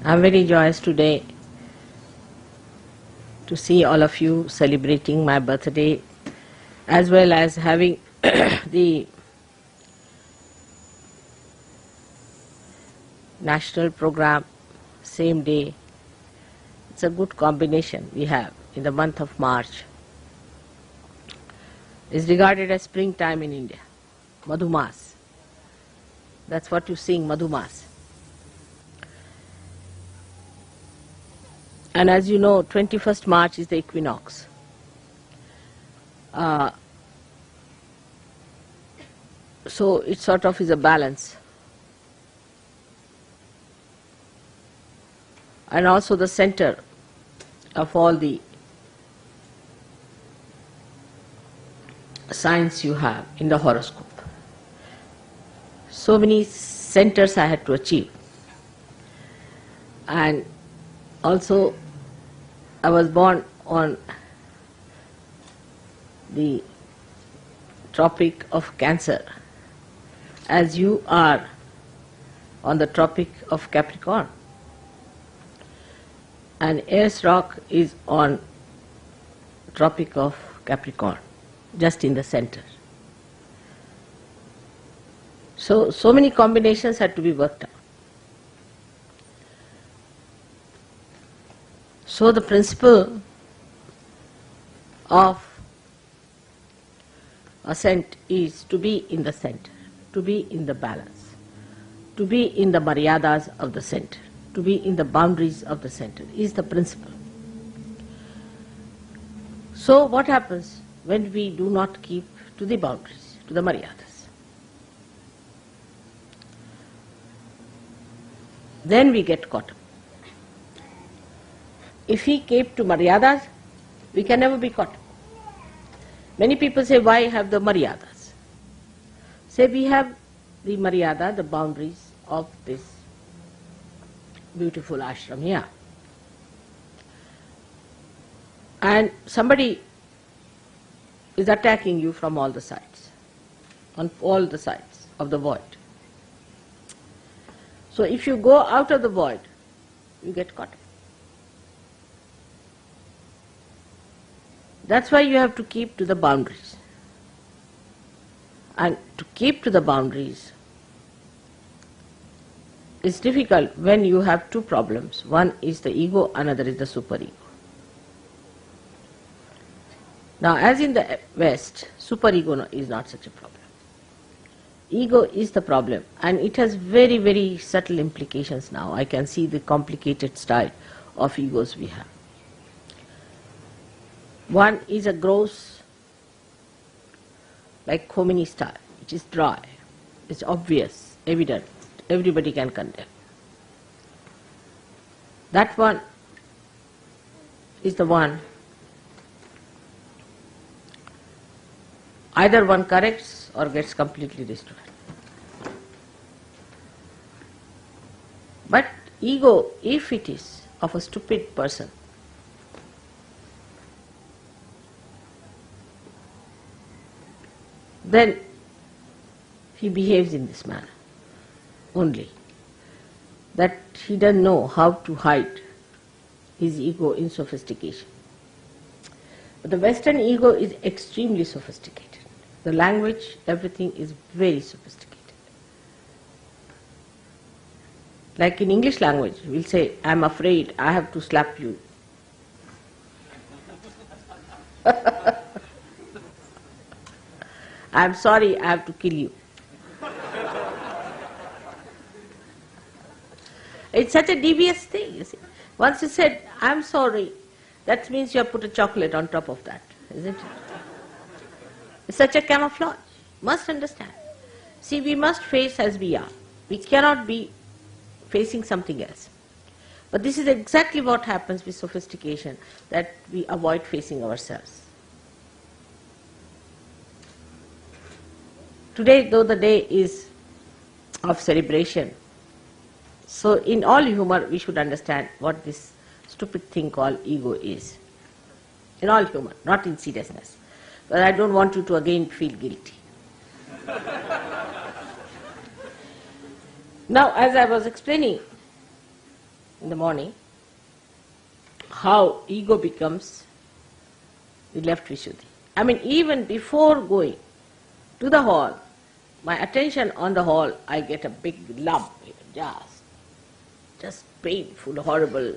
I'm very joyous today to see all of you celebrating my birthday, as well as having the national program same day. It's a good combination we have in the month of March. It's regarded as springtime in India, Madhumas. That's what you sing, Madhumas. And as you know, 21st March is the equinox. So it sort of is a balance. And also the center of all the signs you have in the horoscope. So many centers I had to achieve. And also I was born on the Tropic of Cancer, as you are on the Tropic of Capricorn. And Aries rock is on Tropic of Capricorn, just in the center. So many combinations had to be worked out. So the principle of ascent is to be in the center, to be in the balance, to be in the maryadas of the center, to be in the boundaries of the center is the principle. So what happens when we do not keep to the boundaries, to the maryadas? Then we get caught up. If we keep to maryadas, we can never be caught up. Many people say, why have the maryadas? Say, we have the maryada, the boundaries of this beautiful ashram here. And somebody is attacking you from all the sides, on all the sides of the void. So if you go out of the void, you get caught up. That's why you have to keep to the boundaries. And to keep to the boundaries is difficult when you have two problems. One is the ego, another is the superego. Now, as in the West, superego is not such a problem. Ego is the problem, and it has very, very subtle implications now. I can see the complicated style of egos we have. One is a gross, like Khomeini style, which is dry, it's obvious, evident, everybody can condemn. That one is the one, either one corrects or gets completely destroyed. But ego, if it is of a stupid person, then he behaves in this manner only, that he doesn't know how to hide his ego in sophistication. But the Western ego is extremely sophisticated. The language, everything is very sophisticated. Like in English language, we'll say, I'm afraid I have to slap you. I'm sorry, I have to kill you. It's such a devious thing, you see. Once you said, I'm sorry, that means you have put a chocolate on top of that, isn't it? It's such a camouflage. Must understand. See, we must face as we are. We cannot be facing something else. But this is exactly what happens with sophistication, that we avoid facing ourselves. Today, though the day is of celebration, so in all humor we should understand what this stupid thing called ego is. In all humor, not in seriousness. But I don't want you to again feel guilty. Now, as I was explaining, in the morning, how ego becomes the left Vishuddhi. I mean, even before going to the hall, my attention on the hall, I get a big lump, just painful, horrible,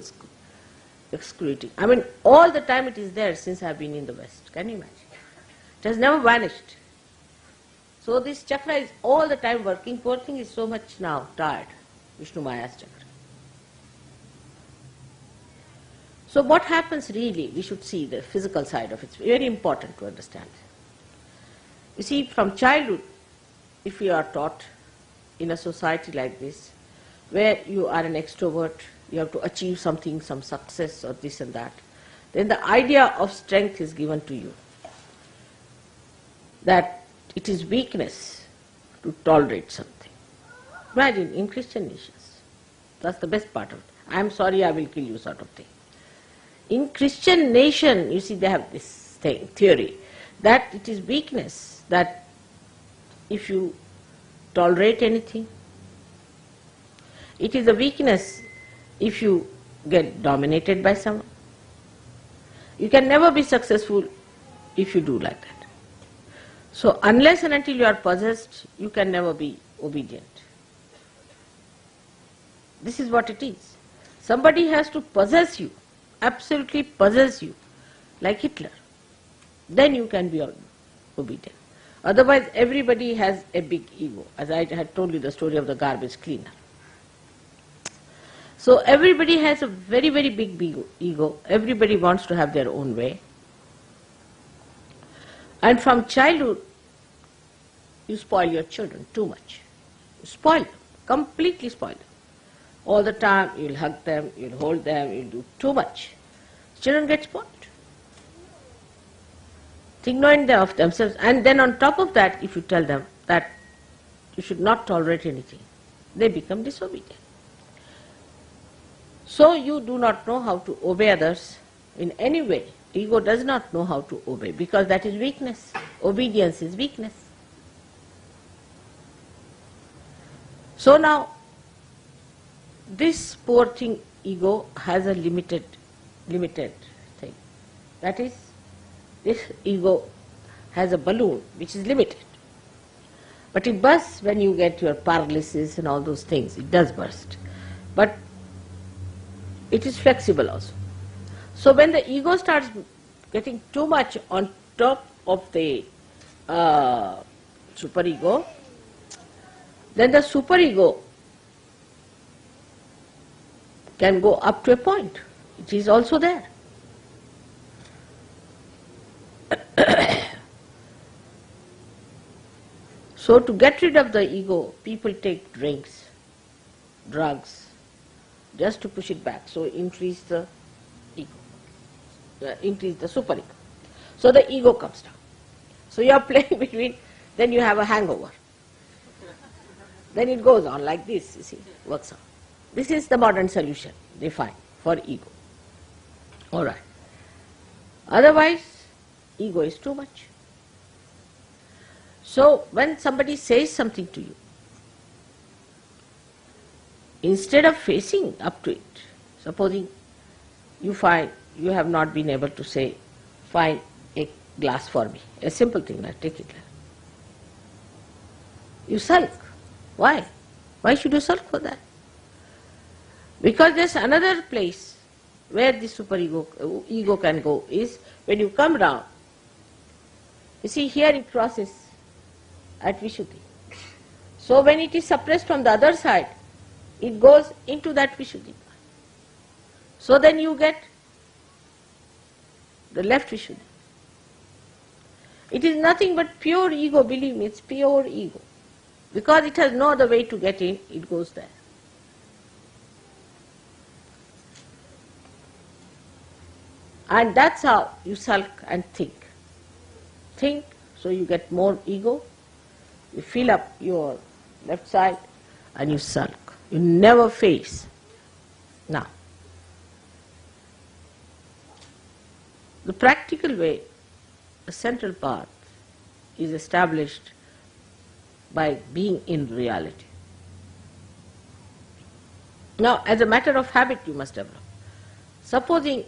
excruciating. I mean, all the time it is there since I have been in the West. Can you imagine? It has never vanished. So this chakra is all the time working. Poor thing is so much now tired, Vishnu Maya's chakra. So what happens really, we should see the physical side of it. It's very important to understand. You see, from childhood, if you are taught in a society like this, where you are an extrovert, you have to achieve something, some success or this and that, then the idea of strength is given to you. That it is weakness to tolerate something. Imagine in Christian nations, that's the best part of it. I am sorry, I will kill you sort of thing. In Christian nation, you see, they have this theory that it is weakness, that if you tolerate anything, it is a weakness if you get dominated by someone. You can never be successful if you do like that. So unless and until you are possessed, you can never be obedient. This is what it is. Somebody has to possess you, absolutely possess you, like Hitler. Then you can be obedient. Otherwise, everybody has a big ego, as I had told you the story of the garbage cleaner. So everybody has a very, very big ego. Everybody wants to have their own way. And from childhood, you spoil your children too much. You spoil them, completely spoil them. All the time you'll hug them, you'll hold them, you'll do too much. Children get spoiled. Think knowing of themselves. And then on top of that, if you tell them that you should not tolerate anything, they become disobedient. So you do not know how to obey others in any way. Ego does not know how to obey because that is weakness. Obedience is weakness. So now, this poor thing, ego, has a limited thing. That is, this ego has a balloon which is limited. But it bursts when you get your paralysis and all those things. It does burst. But it is flexible also. So when the ego starts getting too much on top of the superego, then the superego can go up to a point. It is also there. So to get rid of the ego, people take drinks, drugs, just to push it back. So increase the ego, increase the superego. So the ego comes down. So you are playing between, then you have a hangover. Then it goes on like this, you see, works on. This is the modern solution they find for ego. All right. Otherwise, ego is too much. So when somebody says something to you, instead of facing up to it, supposing you find you have not been able to say, find a glass for me, a simple thing like take it. You sulk. Why? Why should you sulk for that? Because there's another place where the superego, ego can go is when you come down. You see, here it crosses at Vishuddhi. So when it is suppressed from the other side, it goes into that Vishuddhi. So then you get the left Vishuddhi. It is nothing but pure ego, believe me, it's pure ego. Because it has no other way to get in, it goes there. And that's how you sulk and think. Think, so you get more ego, you fill up your left side and you sulk. You never face. Now, the practical way, the central path is established by being in reality. Now, as a matter of habit, you must develop. Supposing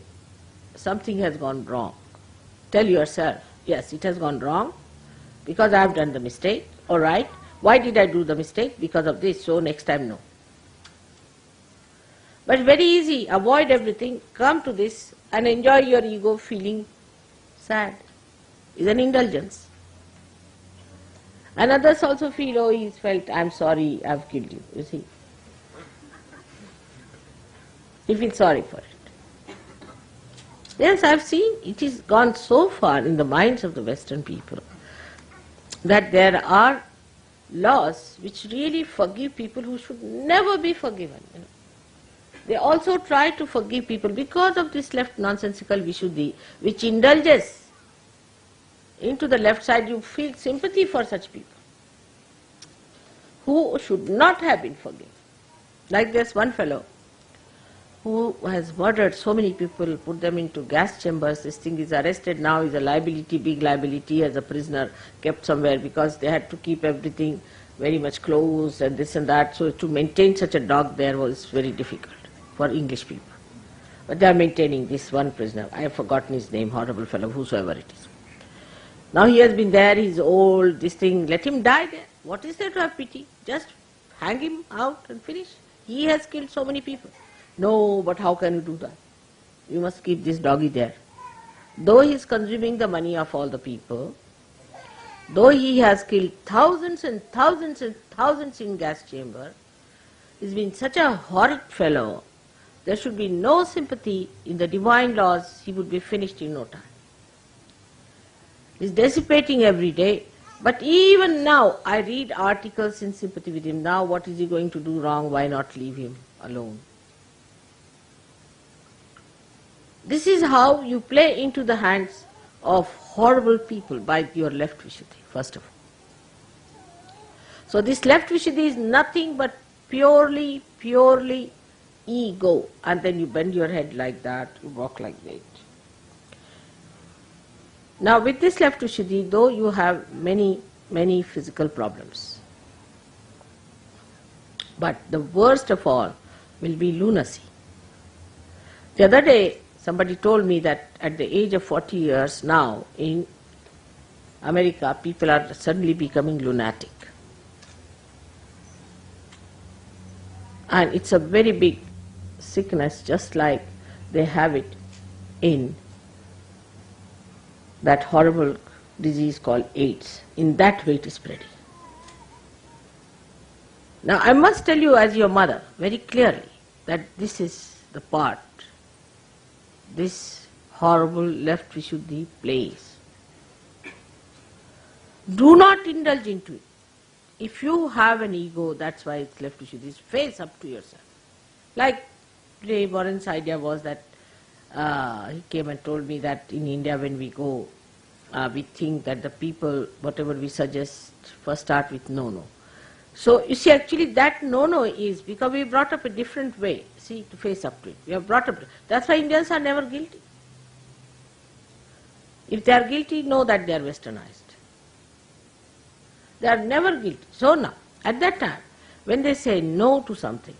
something has gone wrong, tell yourself, yes, it has gone wrong because I have done the mistake. All right. Why did I do the mistake? Because of this. So next time, no. But very easy. Avoid everything. Come to this and enjoy your ego feeling sad. It's an indulgence. And others also feel, oh, he's felt, I'm sorry, I've killed you. You see. You feel sorry for it. Yes, I've seen it is gone so far in the minds of the Western people that there are laws which really forgive people who should never be forgiven. You know. They also try to forgive people because of this left nonsensical Vishuddhi, which indulges into the left side. You feel sympathy for such people who should not have been forgiven. Like this one fellow who has murdered so many people, put them into gas chambers. This thing is arrested now, is a liability, big liability, as a prisoner kept somewhere because they had to keep everything very much closed and this and that. So to maintain such a dog there was very difficult for English people. But they are maintaining this one prisoner. I have forgotten his name, horrible fellow, whosoever it is. Now he has been there, he's old, this thing, let him die there. What is there to have pity? Just hang him out and finish. He has killed so many people. No, but how can you do that? You must keep this doggy there. Though he is consuming the money of all the people, though he has killed thousands and thousands and thousands in gas chamber, he's been such a horrid fellow, there should be no sympathy in the divine laws, he would be finished in no time. He's dissipating every day, but even now I read articles in sympathy with him. Now what is he going to do wrong? Why not leave him alone? This is how you play into the hands of horrible people by your left Vishuddhi, first of all. So this left Vishuddhi is nothing but purely ego. And then you bend your head like that, you walk like that. Now with this left Vishuddhi, though you have many physical problems, but the worst of all will be lunacy. The other day, somebody told me that at the age of 40 years now in America, people are suddenly becoming lunatic. And it's a very big sickness, just like they have it in that horrible disease called AIDS. In that way it is spreading. Now I must tell you as your mother very clearly that this is the part this horrible left Vishuddhi plays. Do not indulge into it. If you have an ego, that's why it's left Vishuddhi, face up to yourself. Like today Warren's idea was that he came and told me that in India when we go, we think that the people, whatever we suggest, first start with no. So you see, actually that no is because we brought up a different way, see, to face up to it. We have brought up, that's why Indians are never guilty. If they are guilty, know that they are westernized. They are never guilty. So now, at that time, when they say no to something,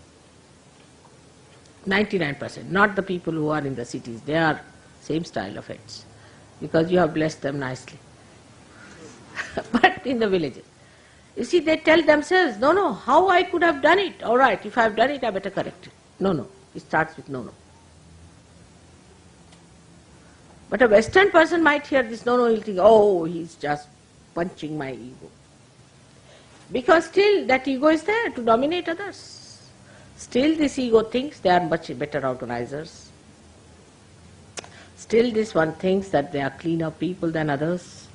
99%, not the people who are in the cities, they are same style of heads, because you have blessed them nicely. But in the villages, you see, they tell themselves, no, how I could have done it? All right, if I have done it, I better correct it. No, it starts with no. But a Western person might hear this no, he'll think, oh, he's just punching my ego. Because still that ego is there to dominate others. Still this ego thinks they are much better organizers. Still this one thinks that they are cleaner people than others.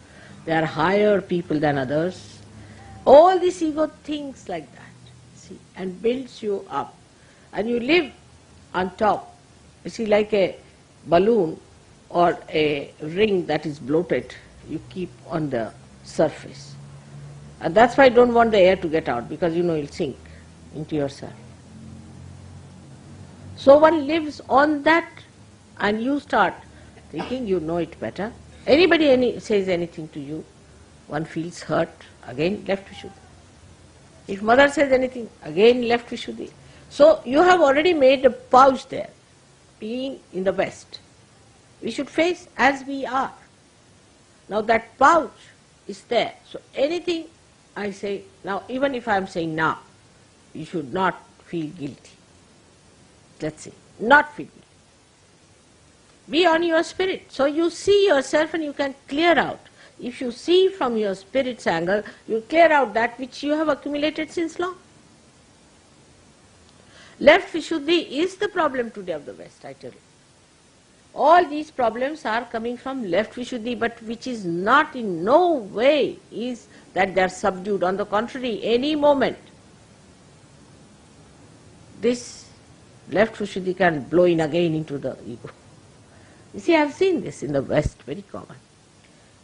They are higher people than others. All this ego thinks like that, see, and builds you up. And you live on top, you see, like a balloon or a ring that is bloated, you keep on the surface. And that's why I don't want the air to get out, because you know you'll sink into yourself. So one lives on that, and you start thinking you know it better. Anybody says anything to you, one feels hurt, again left Vishuddhi. If mother says anything, again left Vishuddhi. So you have already made a pouch there, being in the West. We should face as we are. Now that pouch is there. So anything I say now, even if I am saying now, you should not feel guilty. Let's say, not feel guilty. Be on your spirit. So you see yourself and you can clear out. If you see from your spirit's angle, you clear out that which you have accumulated since long. Left Vishuddhi is the problem today of the West, I tell you. All these problems are coming from left Vishuddhi, but which is not in no way is that they are subdued. On the contrary, any moment, this left Vishuddhi can blow in again into the ego. You see, I have seen this in the West, very common.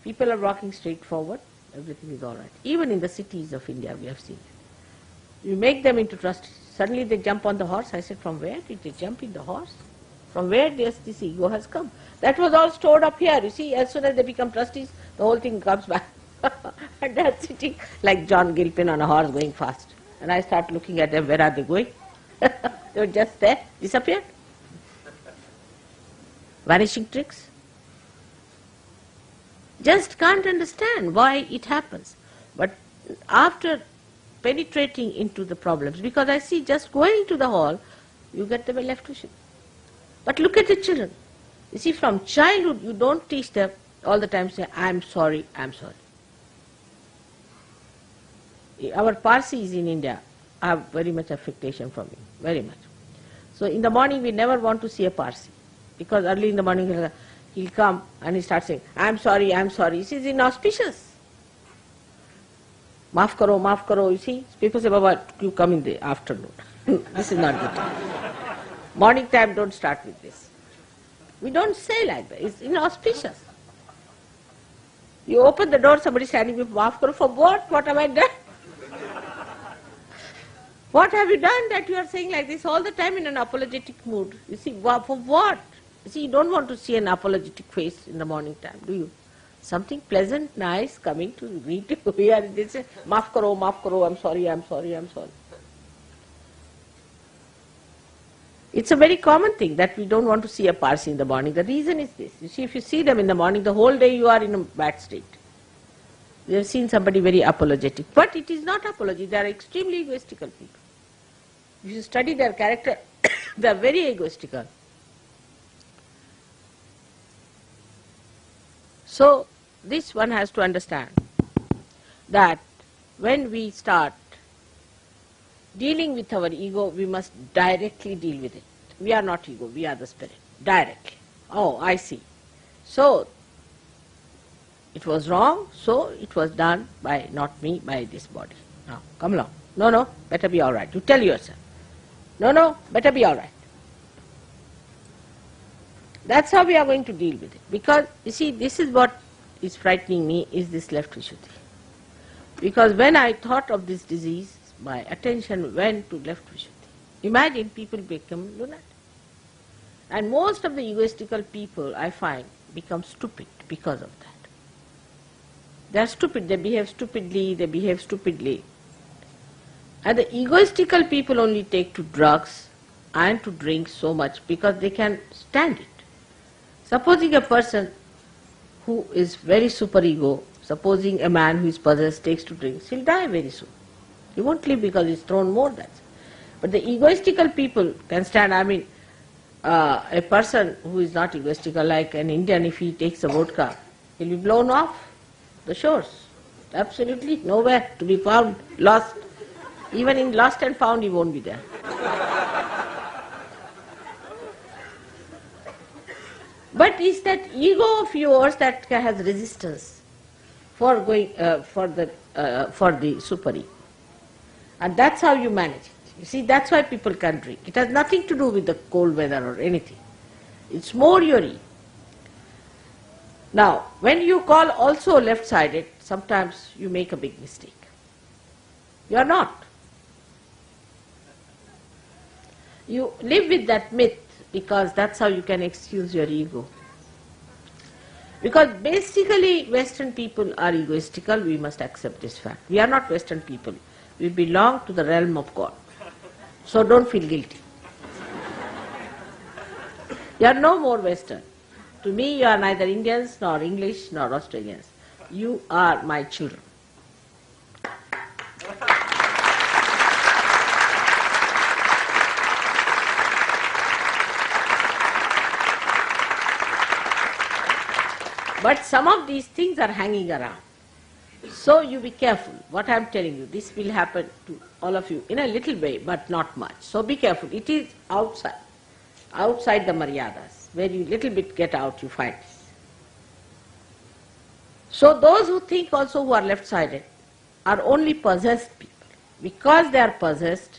People are walking straight forward, everything is all right. Even in the cities of India, we have seen it. You make them into trustees. Suddenly they jump on the horse. I said, from where did they jump in the horse? From where this ego has come? That was all stored up here. You see, as soon as they become trustees, the whole thing comes back. And they are sitting like John Gilpin on a horse going fast. And I start looking at them, where are they going? They were just there, disappeared. Vanishing tricks. Just can't understand why it happens. But after penetrating into the problems, because I see just going to the hall, you get them a left Vishuddhi. But look at the children. You see, from childhood, you don't teach them all the time say, I'm sorry, I'm sorry. Our Parsis in India have very much affectation from me, very much. So in the morning, we never want to see a Parsi, because early in the morning, he'll come and he starts saying, I'm sorry, I'm sorry. This is inauspicious. Maaf karo, you see. People say, Baba, you come in the afternoon. This is not good. Morning time, don't start with this. We don't say like that. It's inauspicious. You open the door, somebody standing with maaf karo, for what? What have I done? What have you done that you are saying like this all the time in an apologetic mood? You see, for what? You see, you don't want to see an apologetic face in the morning time, do you? Something pleasant, nice, coming to greet you here. They say, maaf karo, I'm sorry, I'm sorry, I'm sorry. It's a very common thing that we don't want to see a Parsi in the morning. The reason is this. You see, if you see them in the morning, the whole day you are in a bad state. We have seen somebody very apologetic. But it is not apology. They are extremely egoistical people. If you study their character, they are very egoistical. So, this one has to understand that when we start dealing with our ego, we must directly deal with it. We are not ego, we are the spirit. Directly. Oh, I see. So, it was wrong, so it was done by not me, by this body. Now, come along. No, better be all right. You tell yourself. No, better be all right. That's how we are going to deal with it. Because, you see, this is what is frightening me, is this left Vishuddhi. Because when I thought of this disease, my attention went to left Vishuddhi. Imagine people become lunatic. And most of the egoistical people, I find, become stupid because of that. They are stupid, they behave stupidly. And the egoistical people only take to drugs and to drink so much because they can stand it. Supposing a person who is very superego, supposing a man who is possessed takes to drinks, he'll die very soon. He won't live because he's thrown more than. But the egoistical people can stand. I mean, a person who is not egoistical, like an Indian, if he takes a vodka, he'll be blown off the shores. Absolutely nowhere to be found, lost. Even in lost and found, he won't be there. But it's that ego of yours that has resistance for going for the superego. And that's how you manage it. You see, that's why people can drink. It has nothing to do with the cold weather or anything. It's more your ego. Now, when you call also left-sided, sometimes you make a big mistake. You are not. You live with that myth because that's how you can excuse your ego. Because basically Western people are egoistical, we must accept this fact. We are not Western people. We belong to the realm of God. So don't feel guilty. You are no more Western. To me, you are neither Indians, nor English, nor Australians. You are my children. But some of these things are hanging around. So you be careful. What I am telling you, this will happen to all of you in a little way, but not much. So be careful. It is outside the maryadas. Where you little bit get out, you find this. So those who think also who are left-sided are only possessed people. Because they are possessed,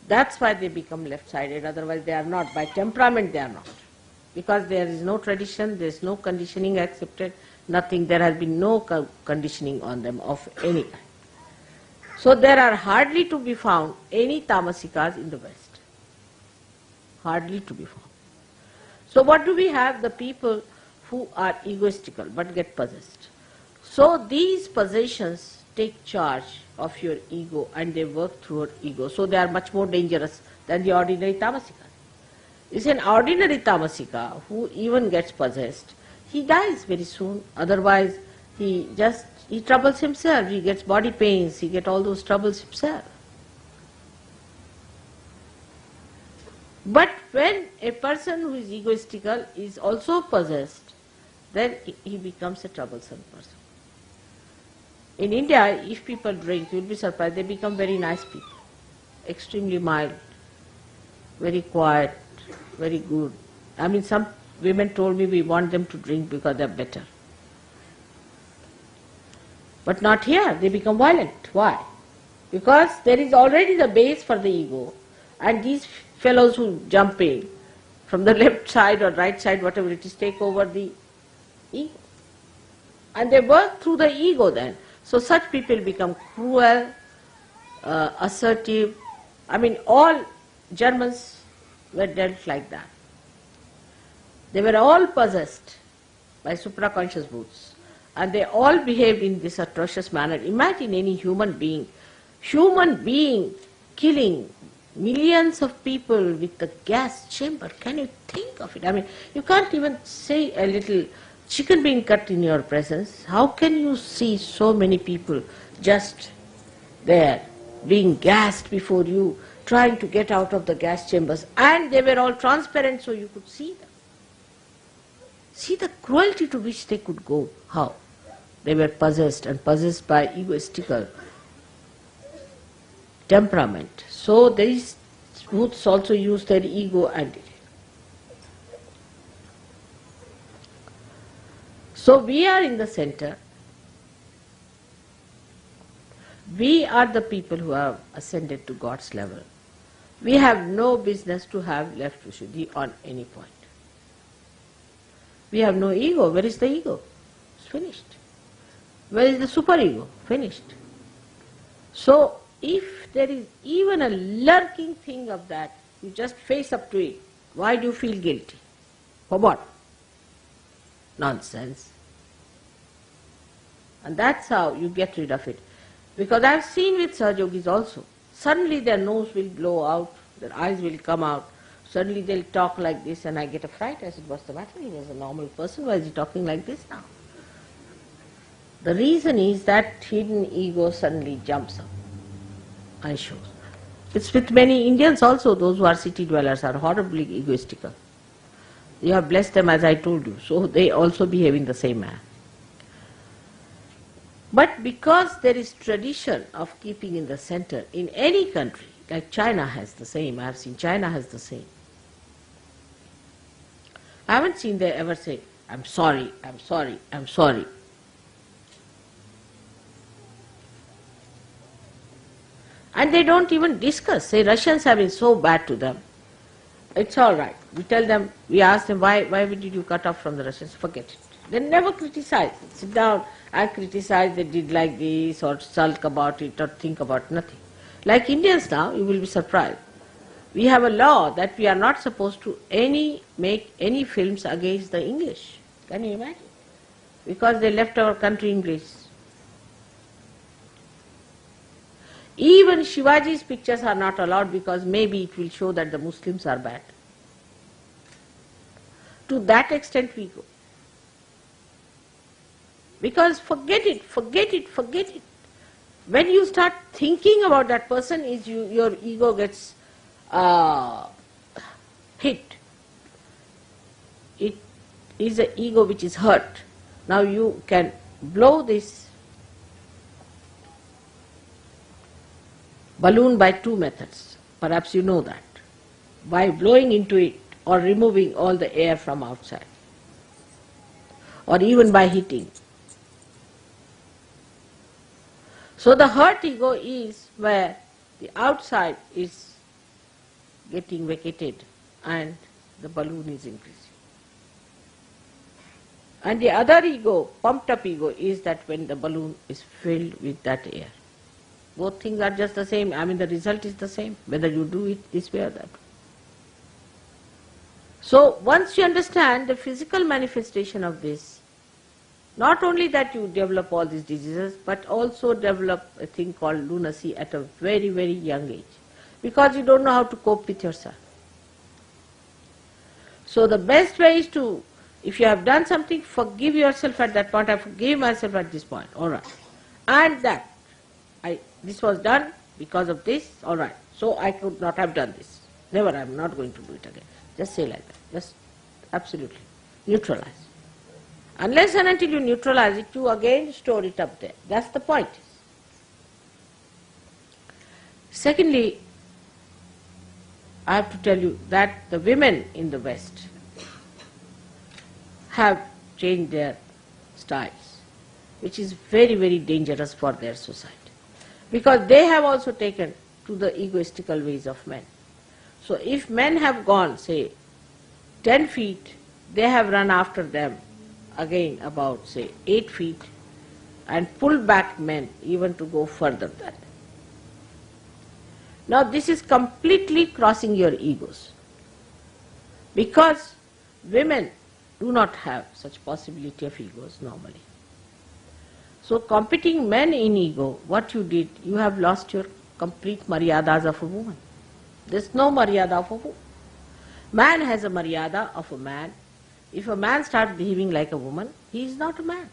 that's why they become left-sided. Otherwise they are not. By temperament they are not. Because there is no tradition, there is no conditioning accepted, nothing, there has been no conditioning on them of any kind. So there are hardly to be found any tamasikas in the West. Hardly to be found. So what do we have? The people who are egoistical but get possessed. So these possessions take charge of your ego and they work through your ego. So they are much more dangerous than the ordinary tamasikas. Is an ordinary tamasika who even gets possessed, he dies very soon. Otherwise, he troubles himself. He gets body pains. He gets all those troubles himself. But when a person who is egoistical is also possessed, then he becomes a troublesome person. In India, if people drink, you will be surprised, they become very nice people, extremely mild, very quiet, very good. I mean, some women told me we want them to drink because they are better. But not here, they become violent. Why? Because there is already the base for the ego, and these fellows who jump in from the left side or right side, whatever it is, take over the ego. And they work through the ego then. So such people become cruel, assertive. I mean, all Germans were dealt like that. They were all possessed by supraconscious brutes, and they all behaved in this atrocious manner. Imagine any human being killing millions of people with the gas chamber. Can you think of it? I mean, you can't even say a little chicken being cut in your presence. How can you see so many people just there being gassed before you, trying to get out of the gas chambers, and they were all transparent so you could see them. See the cruelty to which they could go. How? They were possessed, and possessed by egoistical temperament. So these youths also use their ego and it. So we are in the center. We are the people who have ascended to God's level. We have no business to have left Vishuddhi on any point. We have no ego. Where is the ego? It's finished. Where is the superego? Finished. So if there is even a lurking thing of that, you just face up to it. Why do you feel guilty? For what? Nonsense. And that's how you get rid of it. Because I have seen with Sahaja Yogis also, suddenly their nose will blow out, their eyes will come out, suddenly they'll talk like this, and I get a fright. I said, what's the matter? He was a normal person, why is he talking like this now? The reason is that hidden ego suddenly jumps up and shows. It's with many Indians also, those who are city dwellers are horribly egoistical. You have blessed them as I told you, so they also behave in the same manner. But because there is tradition of keeping in the center in any country, like China has the same, I have seen China has the same. I haven't seen they ever say, I'm sorry, I'm sorry, I'm sorry. And they don't even discuss. Say Russians have been so bad to them. It's all right. We tell them, we ask them, why did you cut off from the Russians? Forget it. They never criticize. Sit down and criticize they did like this, or sulk about it, or think about nothing. Like Indians now, you will be surprised. We have a law that we are not supposed to make any films against the English. Can you imagine? Because they left our country English. Even Shivaji's pictures are not allowed because maybe it will show that the Muslims are bad. To that extent we go. Because forget it, forget it, forget it. When you start thinking about that person, your ego gets hit. It is an ego which is hurt. Now you can blow this balloon by two methods. Perhaps you know that. By blowing into it or removing all the air from outside. Or even by heating. So the hurt ego is where the outside is getting vacated and the balloon is increasing. And the other ego, pumped up ego, is that when the balloon is filled with that air. Both things are just the same. I mean, the result is the same, whether you do it this way or that way. So once you understand the physical manifestation of this, not only that you develop all these diseases, but also develop a thing called lunacy at a very, very young age. Because you don't know how to cope with yourself. So the best way is to, if you have done something, forgive yourself at that point. I forgive myself at this point. All right. And that, this was done because of this. All right. So I could not have done this. Never, I am not going to do it again. Just say like that. Just absolutely neutralize. Unless and until you neutralize it, you again store it up there. That's the point. Secondly, I have to tell you that the women in the West have changed their styles, which is very, very dangerous for their society. Because they have also taken to the egoistical ways of men. So if men have gone, say, 10 feet, they have run after them again about, say, 8 feet and pulled back men even to go further than them. Now this is completely crossing your egos. Because women do not have such possibility of egos normally. So competing men in ego, what you did, you have lost your complete maryadas of a woman. There's no maryada of a woman. Man has a maryada of a man. If a man starts behaving like a woman, he is not a man.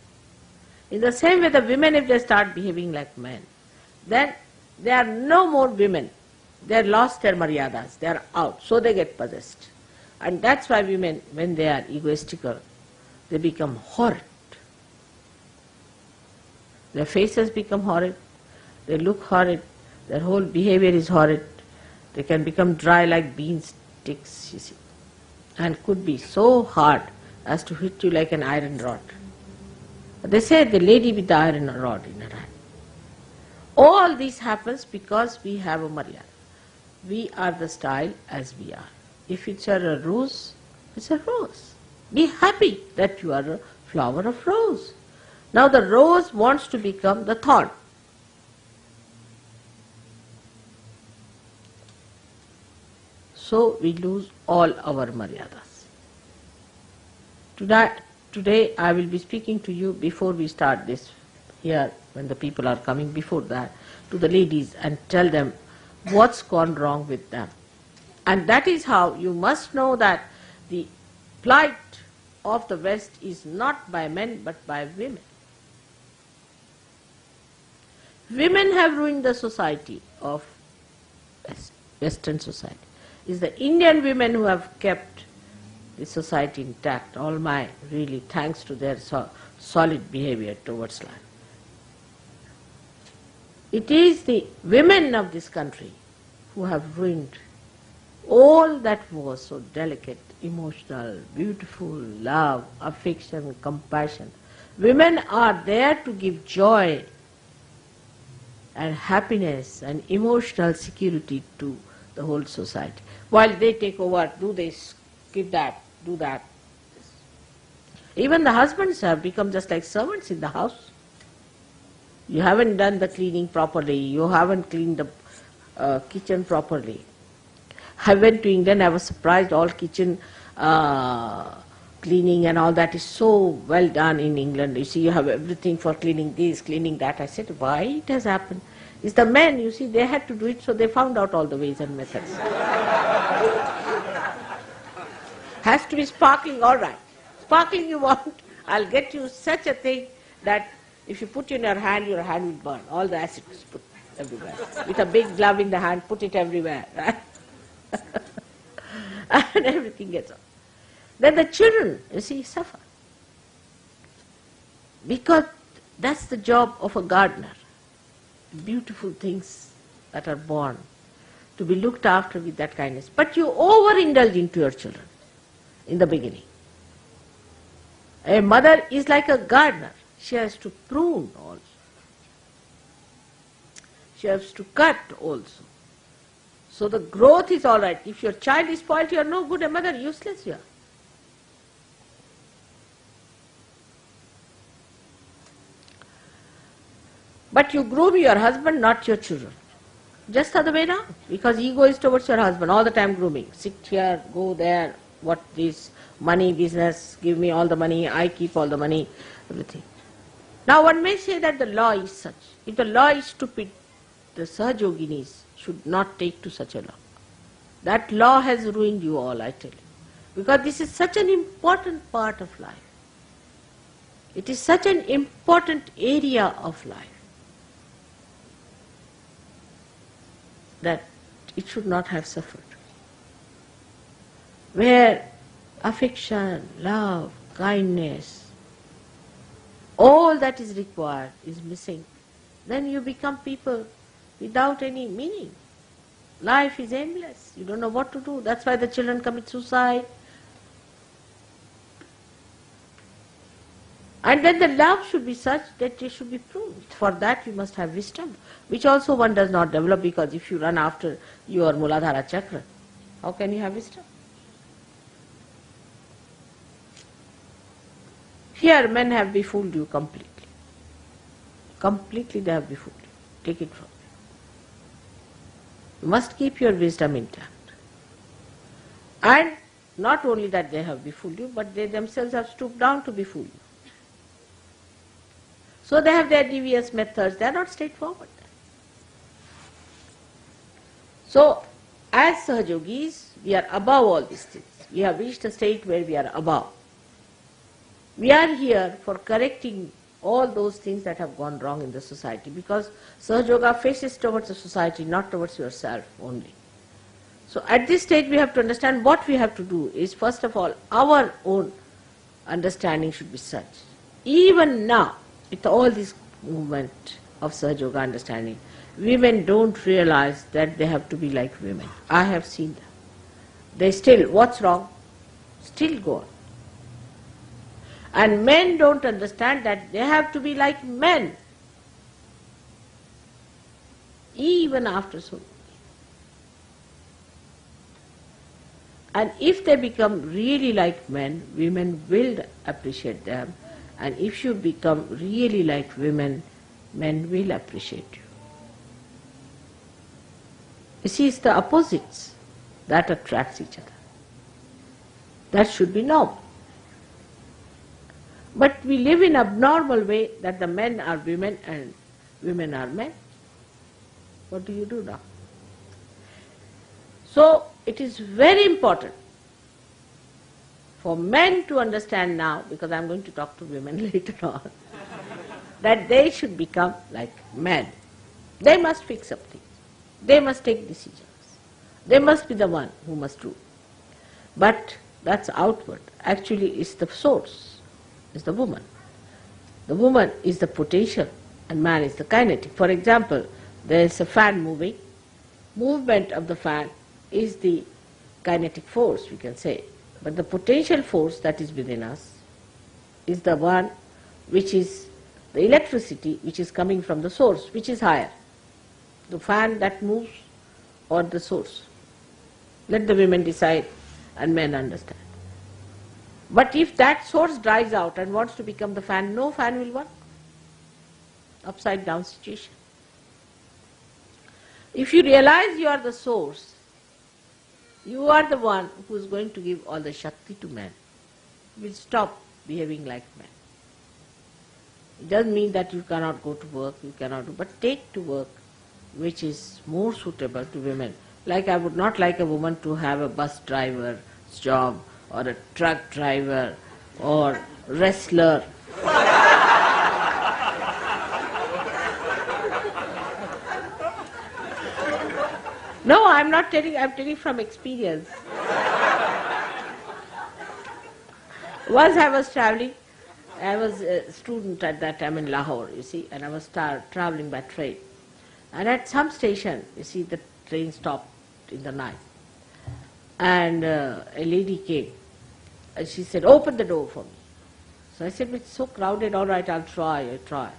In the same way, the women, if they start behaving like men, then they are no more women. They have lost their maryadas, they are out, so they get possessed. And that's why women, when they are egoistical, they become horrid. Their faces become horrid, they look horrid, their whole behavior is horrid. They can become dry like bean sticks, you see, and could be so hard as to hit you like an iron rod. They say the lady with the iron rod in her hand. All this happens because we have a maryada. We are the style as we are. If it's a rose, it's a rose. Be happy that you are a flower of rose. Now the rose wants to become the thorn. So we lose all our maryadas. Today I will be speaking to you before we start this here, when the people are coming, before that, to the ladies and tell them what's gone wrong with them. And that is how you must know that the plight of the West is not by men but by women. Women have ruined the society of Western society. It's the Indian women who have kept the society intact. All my really thanks to their solid behavior towards life. It is the women of this country who have ruined all that was so delicate, emotional, beautiful, love, affection, compassion. Women are there to give joy and happiness and emotional security to the whole society. While they take over, do this, give that, do that. Even the husbands have become just like servants in the house. You haven't done the cleaning properly, you haven't cleaned the kitchen properly. I went to England, I was surprised, all kitchen cleaning and all that is so well done in England. You see, you have everything for cleaning this, cleaning that. I said, why it has happened? It's the men, you see, they had to do it, so they found out all the ways and methods. Has to be sparkling, all right. Sparkling you want, I'll get you such a thing that if you put in your hand will burn. All the acid is put everywhere. With a big glove in the hand, put it everywhere, right? And everything gets on. Then the children, you see, suffer. Because that's the job of a gardener. Beautiful things that are born to be looked after with that kindness. But you overindulge into your children in the beginning. A mother is like a gardener. She has to prune also. She has to cut also. So the growth is all right. If your child is spoiled, you are no good a mother, useless you are. But you groom your husband, not your children. Just the other way around. Because ego is towards your husband, all the time grooming. Sit here, go there, what this, money, business, give me all the money, I keep all the money, everything. Now one may say that the law is such. If the law is stupid, the Sahaja Yoginis should not take to such a law. That law has ruined you all, I tell you. Because this is such an important part of life. It is such an important area of life that it should not have suffered. Where affection, love, kindness, all that is required is missing, then you become people without any meaning. Life is aimless. You don't know what to do. That's why the children commit suicide. And then the love should be such that it should be proved. For that you must have wisdom, which also one does not develop, because if you run after your Muladhara chakra, how can you have wisdom? Here men have befooled you completely. Completely they have befooled you. Take it from me. You must keep your wisdom intact. And not only that they have befooled you, but they themselves have stooped down to befool you. So they have their devious methods, they are not straightforward. So, as Sahaja Yogis, we are above all these things. We have reached a state where we are above. We are here for correcting all those things that have gone wrong in the society, because Sahaja Yoga faces towards the society, not towards yourself only. So at this stage we have to understand what we have to do is, first of all, our own understanding should be such. Even now, with all this movement of Sahaja Yoga understanding, women don't realize that they have to be like women. I have seen them. They still, what's wrong? Still go on. And men don't understand that they have to be like men, even after so much. And if they become really like men, women will appreciate them. And if you become really like women, men will appreciate you. You see, it's the opposites that attracts each other. That should be normal. But we live in abnormal way that the men are women and women are men. What do you do now? So it is very important for men to understand now, because I am going to talk to women later on, that they should become like men. They must fix up things. They must take decisions. They must be the one who must rule. But that's outward. Actually, it's the source, is the woman. The woman is the potential and man is the kinetic. For example, there is a fan moving. Movement of the fan is the kinetic force, we can say. But the potential force that is within us is the one which is the electricity which is coming from the source, which is higher. The fan that moves or the source. Let the women decide and men understand. But if that source dries out and wants to become the fan, no fan will work. Upside down situation. If you realize you are the source, you are the one who is going to give all the Shakti to men. You will stop behaving like men. It doesn't mean that you cannot go to work, you cannot do, but take to work which is more suitable to women. Like I would not like a woman to have a bus driver's job or a truck driver or wrestler. No, I'm not telling, I'm telling from experience. Once I was traveling, I was a student at that time in Lahore, you see, and I was traveling by train. And at some station, you see, the train stopped in the night. And a lady came, and she said, open the door for me. So I said, it's so crowded, all right, I'll try.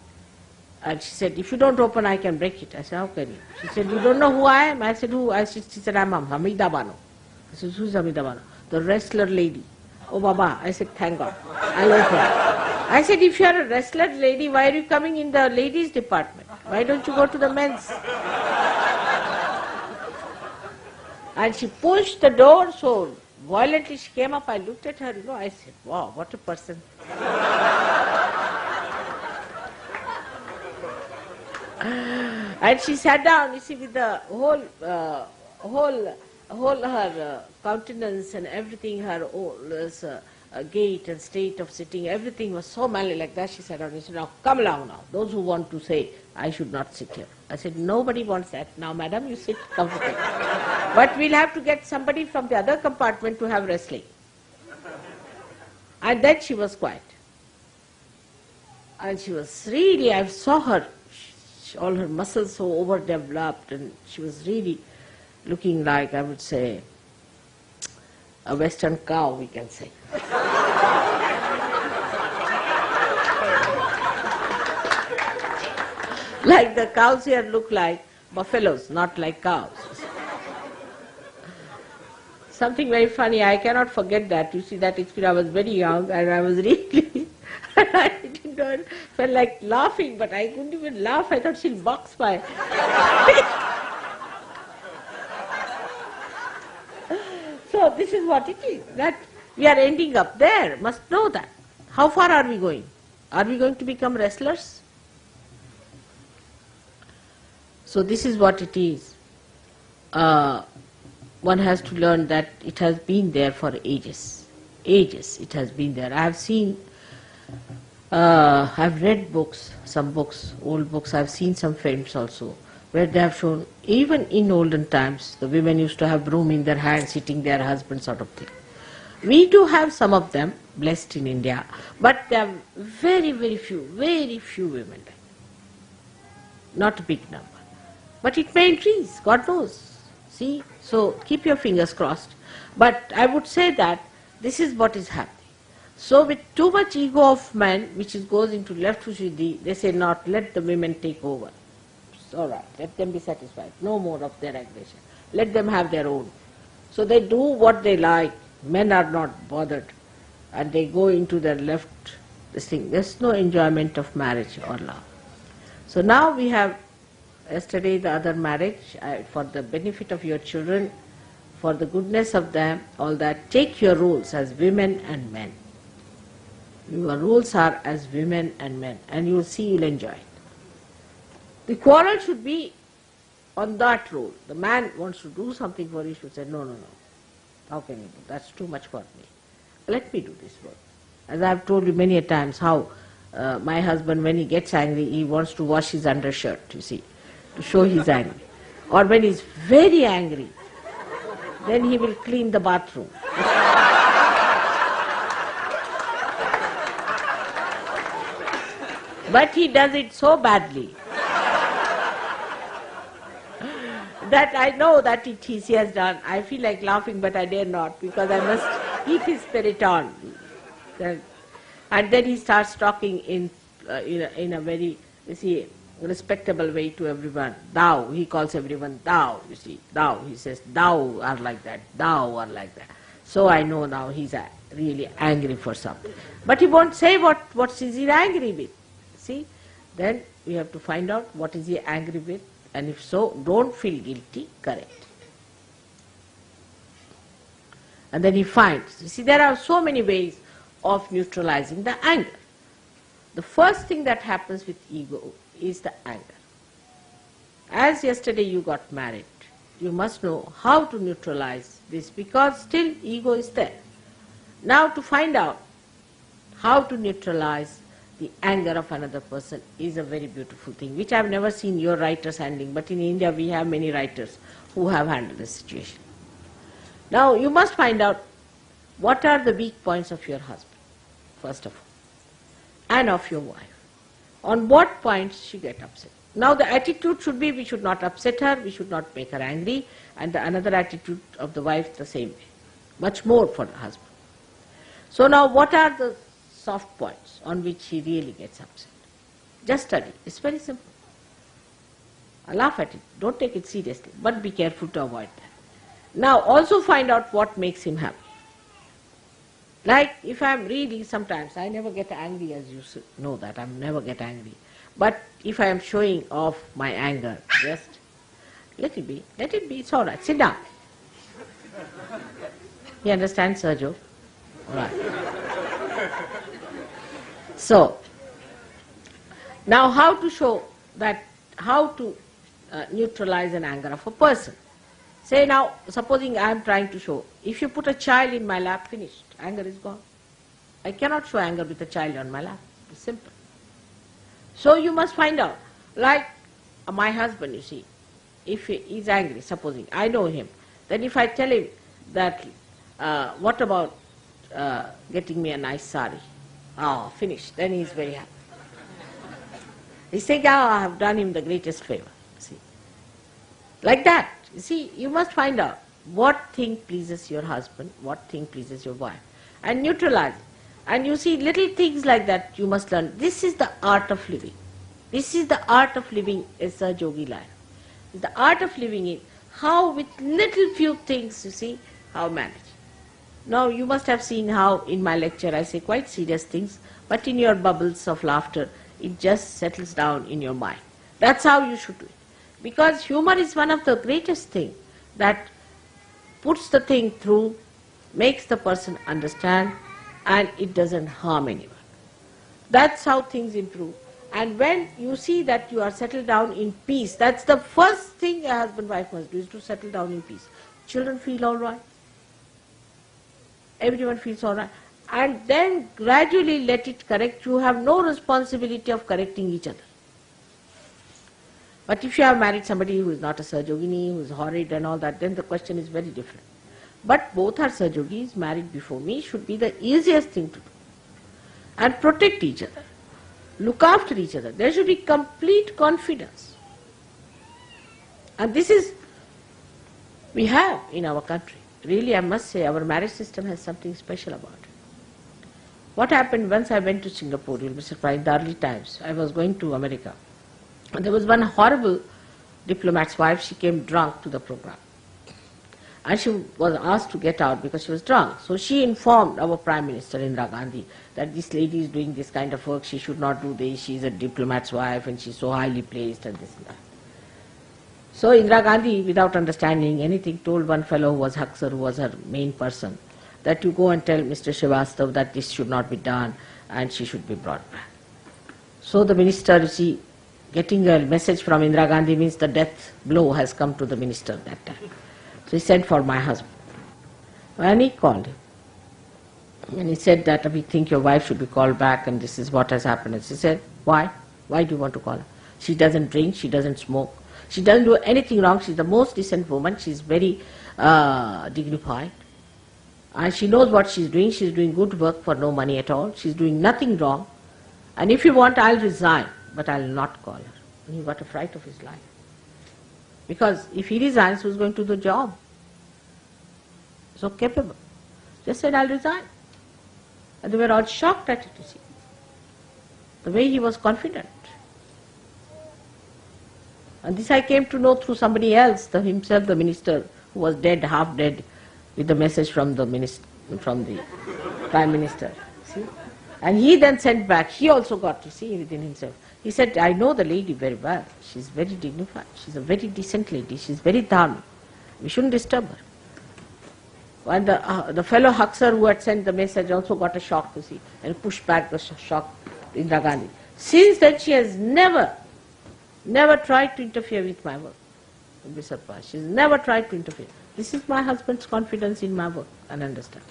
And she said, if you don't open, I can break it. I said, how can you? She said, you don't know who I am? I said, who? She said, I'm Hamida Bano. I said, who's Hamida Bano? The wrestler lady. Oh, Baba. I said, thank God. I'll open. I said, if you are a wrestler lady, why are you coming in the ladies' department? Why don't you go to the men's? And she pushed the door so violently, she came up, I looked at her, I said, wow, what a person. And she sat down, you see, with the whole her countenance and everything, her gait and state of sitting, everything was so manly like that. She sat down and said, now come along now. Those who want to say, I should not sit here. I said, nobody wants that. Now, madam, you sit comfortably. But we'll have to get somebody from the other compartment to have wrestling. And then she was quiet. And she was really, I saw her, all her muscles so overdeveloped, and she was really looking like, I would say, a western cow, we can say. Like the cows here look like buffaloes, not like cows. Something very funny, I cannot forget that. You see, that experience, I was very young and I was really, I didn't know, felt like laughing, but I couldn't even laugh. I thought she'll box my... So this is what it is, that we are ending up there, must know that. How far are we going? Are we going to become wrestlers? So this is what it is. One has to learn that it has been there for ages. Ages it has been there. I have seen, I've read books, some books, old books, I've seen some films also, where they have shown, even in olden times, the women used to have broom in their hand, sitting their husband sort of thing. We do have some of them, blessed in India, but there are very, very few women like that. Not a big number. But it may increase, God knows. See? So keep your fingers crossed. But I would say that this is what is happening. So with too much ego of men, which goes into left Shuddhi, they say not, let the women take over. It's all right, let them be satisfied. No more of their aggression. Let them have their own. So they do what they like. Men are not bothered. And they go into their left, this thing. There's no enjoyment of marriage or love. So now we have, yesterday the other marriage, for the benefit of your children, for the goodness of them, all that, take your roles as women and men. Your roles are as women and men, and you will see you'll enjoy it. The quarrel should be on that role. The man wants to do something for you, should say, no. How can you do? That's too much for me. Let me do this work. As I have told you many a times how my husband, when he gets angry, he wants to wash his undershirt, you see, to show he's angry. Or when he's very angry, then he will clean the bathroom. But he does it so badly that I know that he has done. I feel like laughing, but I dare not, because I must keep his spirit on. And then he starts talking in a very, you see, respectable way to everyone. Thou, he calls everyone thou, you see. Thou, he says, thou are like that, thou are like that. So I know now he's really angry for something. But he won't say what is he angry with. See, then we have to find out what is he angry with, and if so, don't feel guilty, correct. And then he finds, you see, there are so many ways of neutralizing the anger. The first thing that happens with ego is the anger. as yesterday you got married, you must know how to neutralize this, because still ego is there. Now to find out how to neutralize the anger of another person is a very beautiful thing, which I have never seen your writers handling, but in India we have many writers who have handled this situation. Now you must find out what are the weak points of your husband, first of all, and of your wife. On what points she get upset. Now the attitude should be, we should not upset her, we should not make her angry, and the another attitude of the wife the same way, much more for the husband. So now what are the soft points on which he really gets upset? Just study. It's very simple. I laugh at it. Don't take it seriously, but be careful to avoid that. Now also find out what makes him happy. Like if I'm really, sometimes I never get angry, as you know that, I never get angry. But if I am showing off my anger, just let it be, it's all right, sit down. You understand, Sergio? All right. So, now how to show that, how to neutralize an anger of a person. Say now, supposing I am trying to show, if you put a child in my lap, finished, anger is gone. I cannot show anger with a child on my lap, it's simple. So you must find out, like my husband, you see, if he is angry, supposing, I know him, then if I tell him that, what about getting me a nice sari? Oh, finished, then he is very happy. He's saying, oh, I have done him the greatest favor, see. Like that, you see, you must find out what thing pleases your husband, what thing pleases your wife, and neutralize it. And you see, little things like that you must learn. This is the art of living. This is the art of living a Sahaja Yogi life. The art of living is how with little few things, you see, how manage. Now you must have seen how in my lecture I say quite serious things, but in your bubbles of laughter, it just settles down in your mind. That's how you should do it. Because humor is one of the greatest things that puts the thing through, makes the person understand, and it doesn't harm anyone. That's how things improve. And when you see that you are settled down in peace, that's the first thing a husband and wife must do, is to settle down in peace. Children feel all right. Everyone feels all right. And then gradually let it correct. You have no responsibility of correcting each other. But if you have married somebody who is not a Sahaja Yogini, who is horrid and all that, then the question is very different. But both are Sahaja Yogis, married before me, should be the easiest thing to do. And protect each other. Look after each other. There should be complete confidence. And this is, we have in our country. Really, I must say, our marriage system has something special about it. What happened once I went to Singapore, you'll be surprised, in the early times, I was going to America. And there was one horrible diplomat's wife, she came drunk to the program. And she was asked to get out because she was drunk. So she informed our Prime Minister, Indira Gandhi, that this lady is doing this kind of work, she should not do this, she is a diplomat's wife and she is so highly placed and this and that. So Indira Gandhi, without understanding anything, told one fellow who was Haksar, who was her main person, that you go and tell Mr. Srivastav that this should not be done and she should be brought back. So the minister, you see, getting a message from Indira Gandhi means the death blow has come to the minister that time. So he sent for my husband. And he called him. And he said that we think your wife should be called back and this is what has happened. And she said, why? Why do you want to call her? She doesn't drink, she doesn't smoke. She doesn't do anything wrong. She's the most decent woman. She's very dignified. And she knows what she's doing. She's doing good work for no money at all. She's doing nothing wrong. And if you want, I'll resign, but I'll not call her. And he got a fright of his life. Because if he resigns, who's going to do the job? So capable. Just said, I'll resign. And they were all shocked at it, you see. The way he was confident. And this I came to know through somebody else, himself the minister, who was dead, half dead, with the message from the Prime Minister. See? And he then sent back, he also got to see within himself. He said, I know the lady very well. She's very dignified. She's a very decent lady. She's very dharma. We shouldn't disturb her. And the fellow Haksar who had sent the message also got a shock, you see, and pushed back the shock to Indira Gandhi. Since then she has never never tried to interfere with my work. You'll be surprised. She's never tried to interfere. This is my husband's confidence in my work and understand.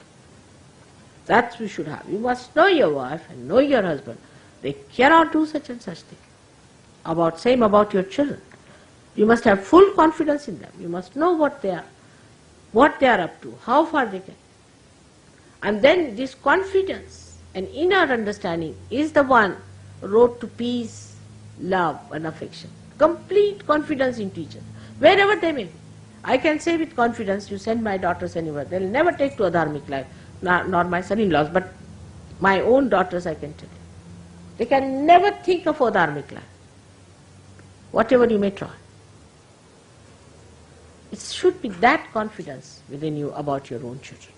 That we should have. You must know your wife and know your husband. They cannot do such and such thing. Same about your children. You must have full confidence in them. You must know what they are up to, how far they can. And then this confidence and inner understanding is the one road to peace, love and affection. Complete confidence in each other, wherever they may be. I can say with confidence, you send my daughters anywhere, they'll never take to a dharmic life, nor my son-in-laws, but my own daughters I can tell you. They can never think of a dharmic life, whatever you may try. It should be that confidence within you about your own children.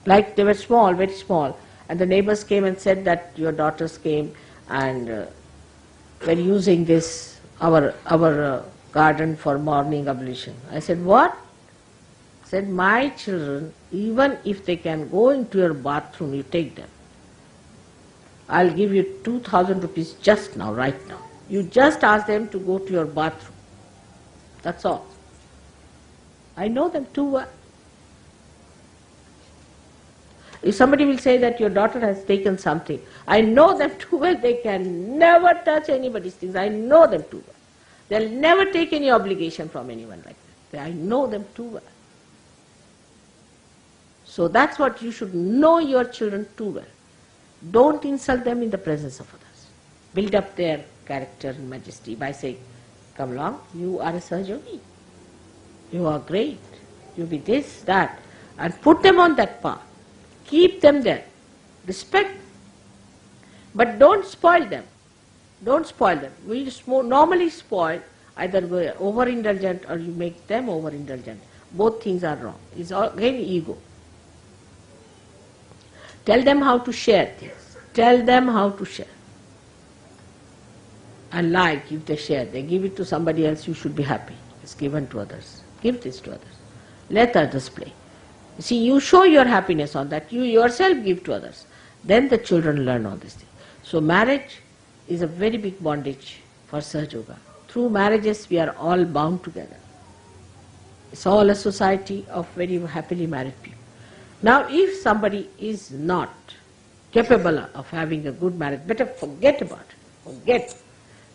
Like they were small, very small, and the neighbors came and said that your daughters came and were using this, our garden for morning ablution. I said, what? I said, my children, even if they can go into your bathroom, you take them. I'll give you 2,000 rupees just now, right now. You just ask them to go to your bathroom. That's all. I know them too well. If somebody will say that your daughter has taken something, I know them too well. They can never touch anybody's things. I know them too well. They'll never take any obligation from anyone like that. I know them too well. So that's what you should know your children too well. Don't insult them in the presence of others. Build up their character and majesty by saying, come along, you are a Sahaja Yogi. You are great. You be this, that. And put them on that path. Keep them there. Respect. But don't spoil them. Don't spoil them. We normally spoil, either we're overindulgent or you make them overindulgent. Both things are wrong. It's again ego. Tell them how to share things. Tell them how to share. And like if they share, they give it to somebody else, you should be happy. It's given to others. Give this to others. Let others play. See, you show your happiness on that. You yourself give to others. Then the children learn all these things. So marriage is a very big bondage for Sahaja Yoga. Through marriages we are all bound together. It's all a society of very happily married people. Now if somebody is not capable of having a good marriage, better forget about it. Forget.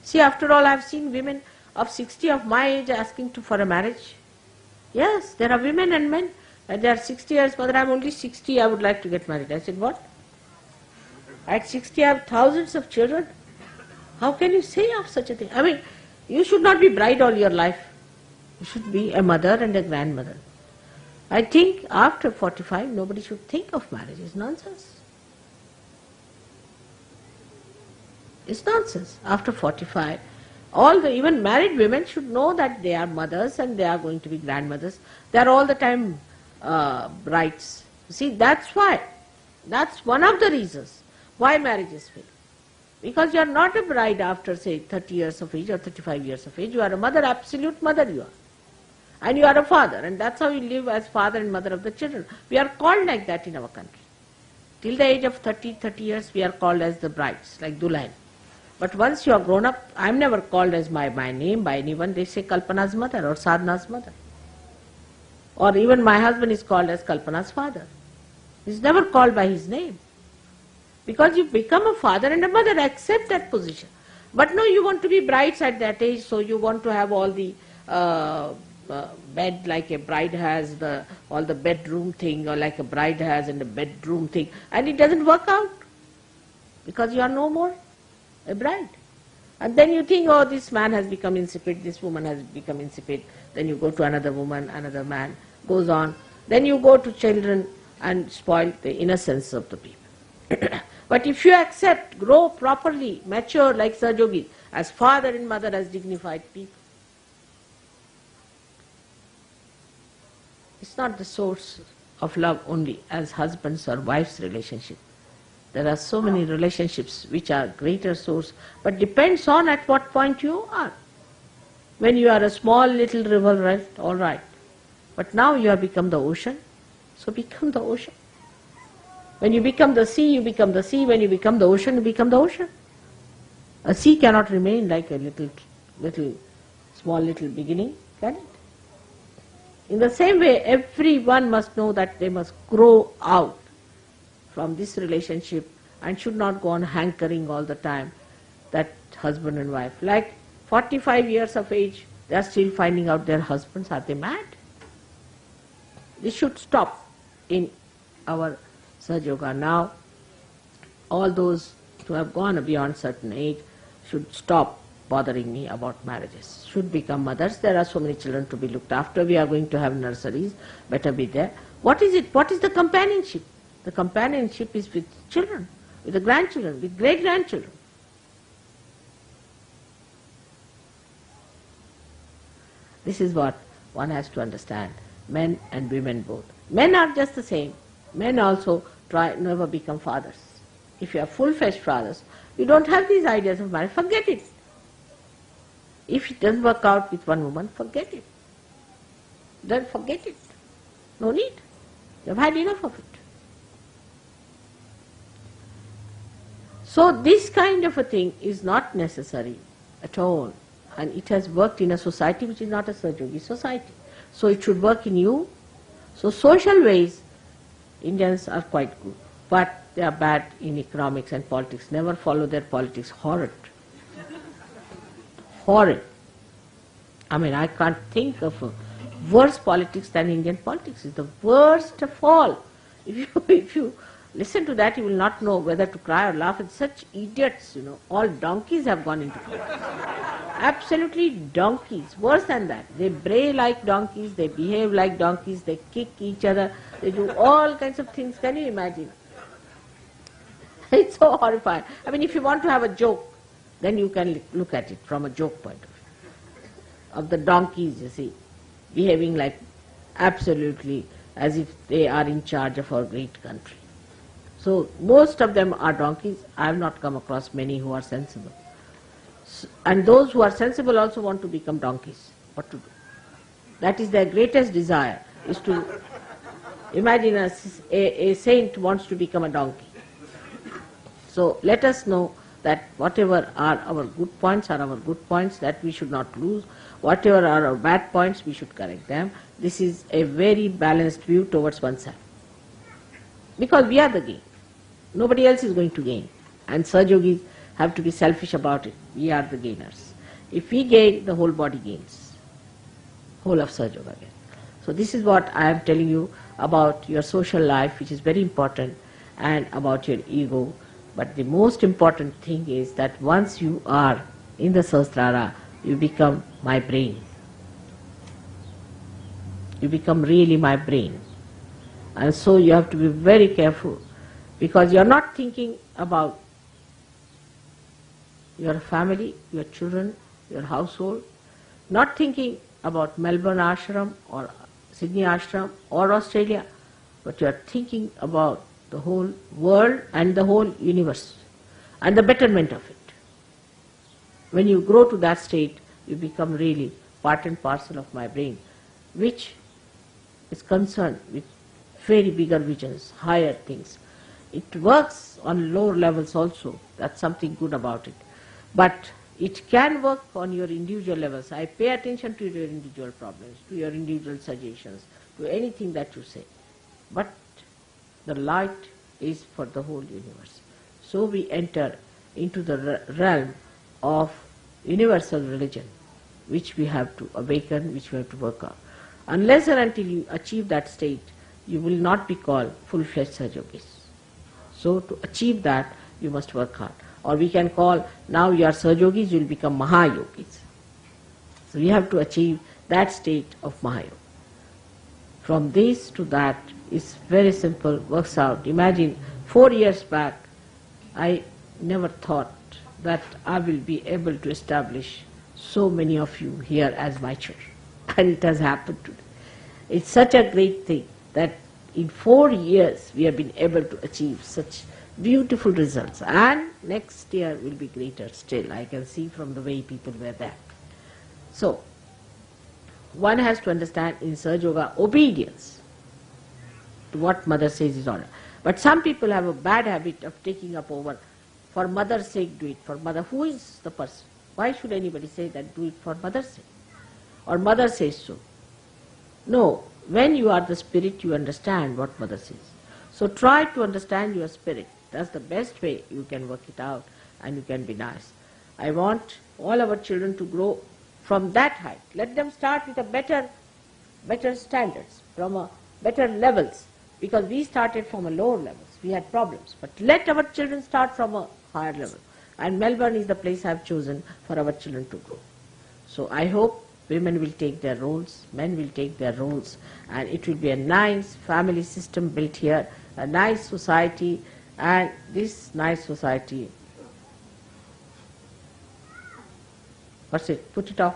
See, after all, I've seen women of 60 of my age asking for a marriage. Yes, there are women and men. And they are 60 years, mother, I'm only 60, I would like to get married. I said, what? At 60 I have thousands of children. How can you say of such a thing? I mean, you should not be bride all your life. You should be a mother and a grandmother. I think after 45, nobody should think of marriage. It's nonsense. It's nonsense. After 45, even married women should know that they are mothers and they are going to be grandmothers. They are all the time brides. See, that's why. That's one of the reasons why marriage is failed. Because you are not a bride after, say, 30 years of age or 35 years of age. You are a mother, absolute mother you are. And you are a father. And that's how you live as father and mother of the children. We are called like that in our country. Till the age of 30 years, we are called as the brides, like Dulhan. But once you are grown up, I am never called as my name by anyone. They say Kalpana's mother or Sadhana's mother. Or even my husband is called as Kalpana's father. He is never called by his name. Because you become a father and a mother, accept that position. But no, you want to be brides at that age, so you want to have all the bed like a bride has, all the bedroom thing, or like a bride has and the bedroom thing. And it doesn't work out. Because you are no more a bride. And then you think, oh, this man has become insipid, this woman has become insipid. Then you go to another woman, another man, goes on. Then you go to children and spoil the innocence of the people. But if you accept, grow properly, mature like Sahaja Yogi, as father and mother, as dignified people, it's not the source of love only as husband's or wife's relationship. There are so many relationships which are greater source, but depends on at what point you are. When you are a small little river, right, all right. But now you have become the ocean, so become the ocean. When you become the sea, you become the sea. When you become the ocean, you become the ocean. A sea cannot remain like a small little beginning, can it? In the same way, everyone must know that they must grow out from this relationship and should not go on hankering all the time, that husband and wife. Like 45 years of age, they are still finding out their husbands. Are they mad? This should stop in our Sahaja Yoga. Now, all those who have gone beyond certain age should stop bothering me about marriages, should become mothers. There are so many children to be looked after. We are going to have nurseries, better be there. What is it? What is the companionship? The companionship is with children, with the grandchildren, with great-grandchildren. This is what one has to understand, men and women both. Men are just the same. Men also never become fathers. If you are full-fledged fathers, you don't have these ideas of marriage, forget it. If it doesn't work out with one woman, forget it. Then forget it. No need. You have had enough of it. So this kind of a thing is not necessary at all. And it has worked in a society which is not a Sahaja Yogi society. So it should work in you. So social ways, Indians are quite good. But they are bad in economics and politics. Never follow their politics. Horrid. Horrid. I mean, I can't think of worse politics than Indian politics. It's the worst of all. If you listen to that, you will not know whether to cry or laugh. It's such idiots, All donkeys have gone into politics. Absolutely donkeys. Worse than that. They bray like donkeys, they behave like donkeys, they kick each other, they do all kinds of things. Can you imagine? It's so horrifying. I mean, if you want to have a joke, then you can look at it from a joke point of view. Of the donkeys, you see, behaving like absolutely as if they are in charge of our great country. So most of them are donkeys. I have not come across many who are sensible. And those who are sensible also want to become donkeys. What to do? That is their greatest desire, is to imagine a saint wants to become a donkey. So let us know that whatever are our good points are our good points, that we should not lose. Whatever are our bad points, we should correct them. This is a very balanced view towards oneself. Because we are the gain. Nobody else is going to gain. And Sahaja Yogis have to be selfish about it. We are the gainers. If we gain, the whole body gains. Whole of Sahaja Yoga gains. So this is what I am telling you about your social life, which is very important, and about your ego. But the most important thing is that once you are in the Sahasrara, you become my brain. You become really my brain. And so you have to be very careful, because you are not thinking about your family, your children, your household, not thinking about Melbourne ashram or Sydney ashram or Australia, but you are thinking about the whole world and the whole universe and the betterment of it. When you grow to that state, you become really part and parcel of my brain, which is concerned with very bigger visions, higher things. It works on lower levels also. That's something good about it. But it can work on your individual levels. I pay attention to your individual problems, to your individual suggestions, to anything that you say. But the light is for the whole universe. So we enter into the realm of universal religion, which we have to awaken, which we have to work on. Unless and until you achieve that state, you will not be called full-fledged Sahaja Yogis. So to achieve that, you must work hard. Or we can call, now you are Sahaja Yogis, you will become Mahayogis. So we have to achieve that state of Mahayoga. From this to that is very simple, works out. Imagine 4 years back, I never thought that I will be able to establish so many of you here as my children. And it has happened today. It's such a great thing that in 4 years we have been able to achieve such beautiful results. And next year will be greater still. I can see from the way people were there. So, one has to understand in Sahaja Yoga, obedience to what mother says is order. But some people have a bad habit of taking up over For mother's sake do it. For mother, who is the person? Why should anybody say that do it for mother's sake? Or mother says so. No, when you are the spirit, you understand what mother says. So try to understand your spirit. That's the best way you can work it out and you can be nice. I want all our children to grow from that height. Let them start with a better standards, from a better levels, because we started from a lower levels. We had problems. But let our children start from a higher level. And Melbourne is the place I have chosen for our children to grow. So I hope women will take their roles, men will take their roles, and it will be a nice family system built here, a nice society, and this nice society, what's it? Put it off.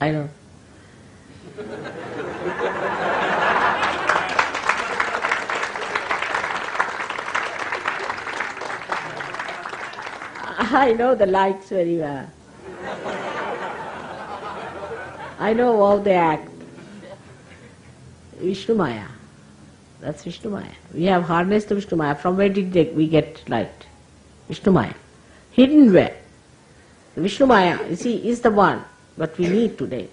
I know. I know the lights very well. I know how they act. Vishnu Maya. That's Vishnu Maya. We have harnessed the Vishnu Maya. From where did we get light? Vishnu Maya. Hidden where? The Vishnu Maya, you see, is the one what we need today.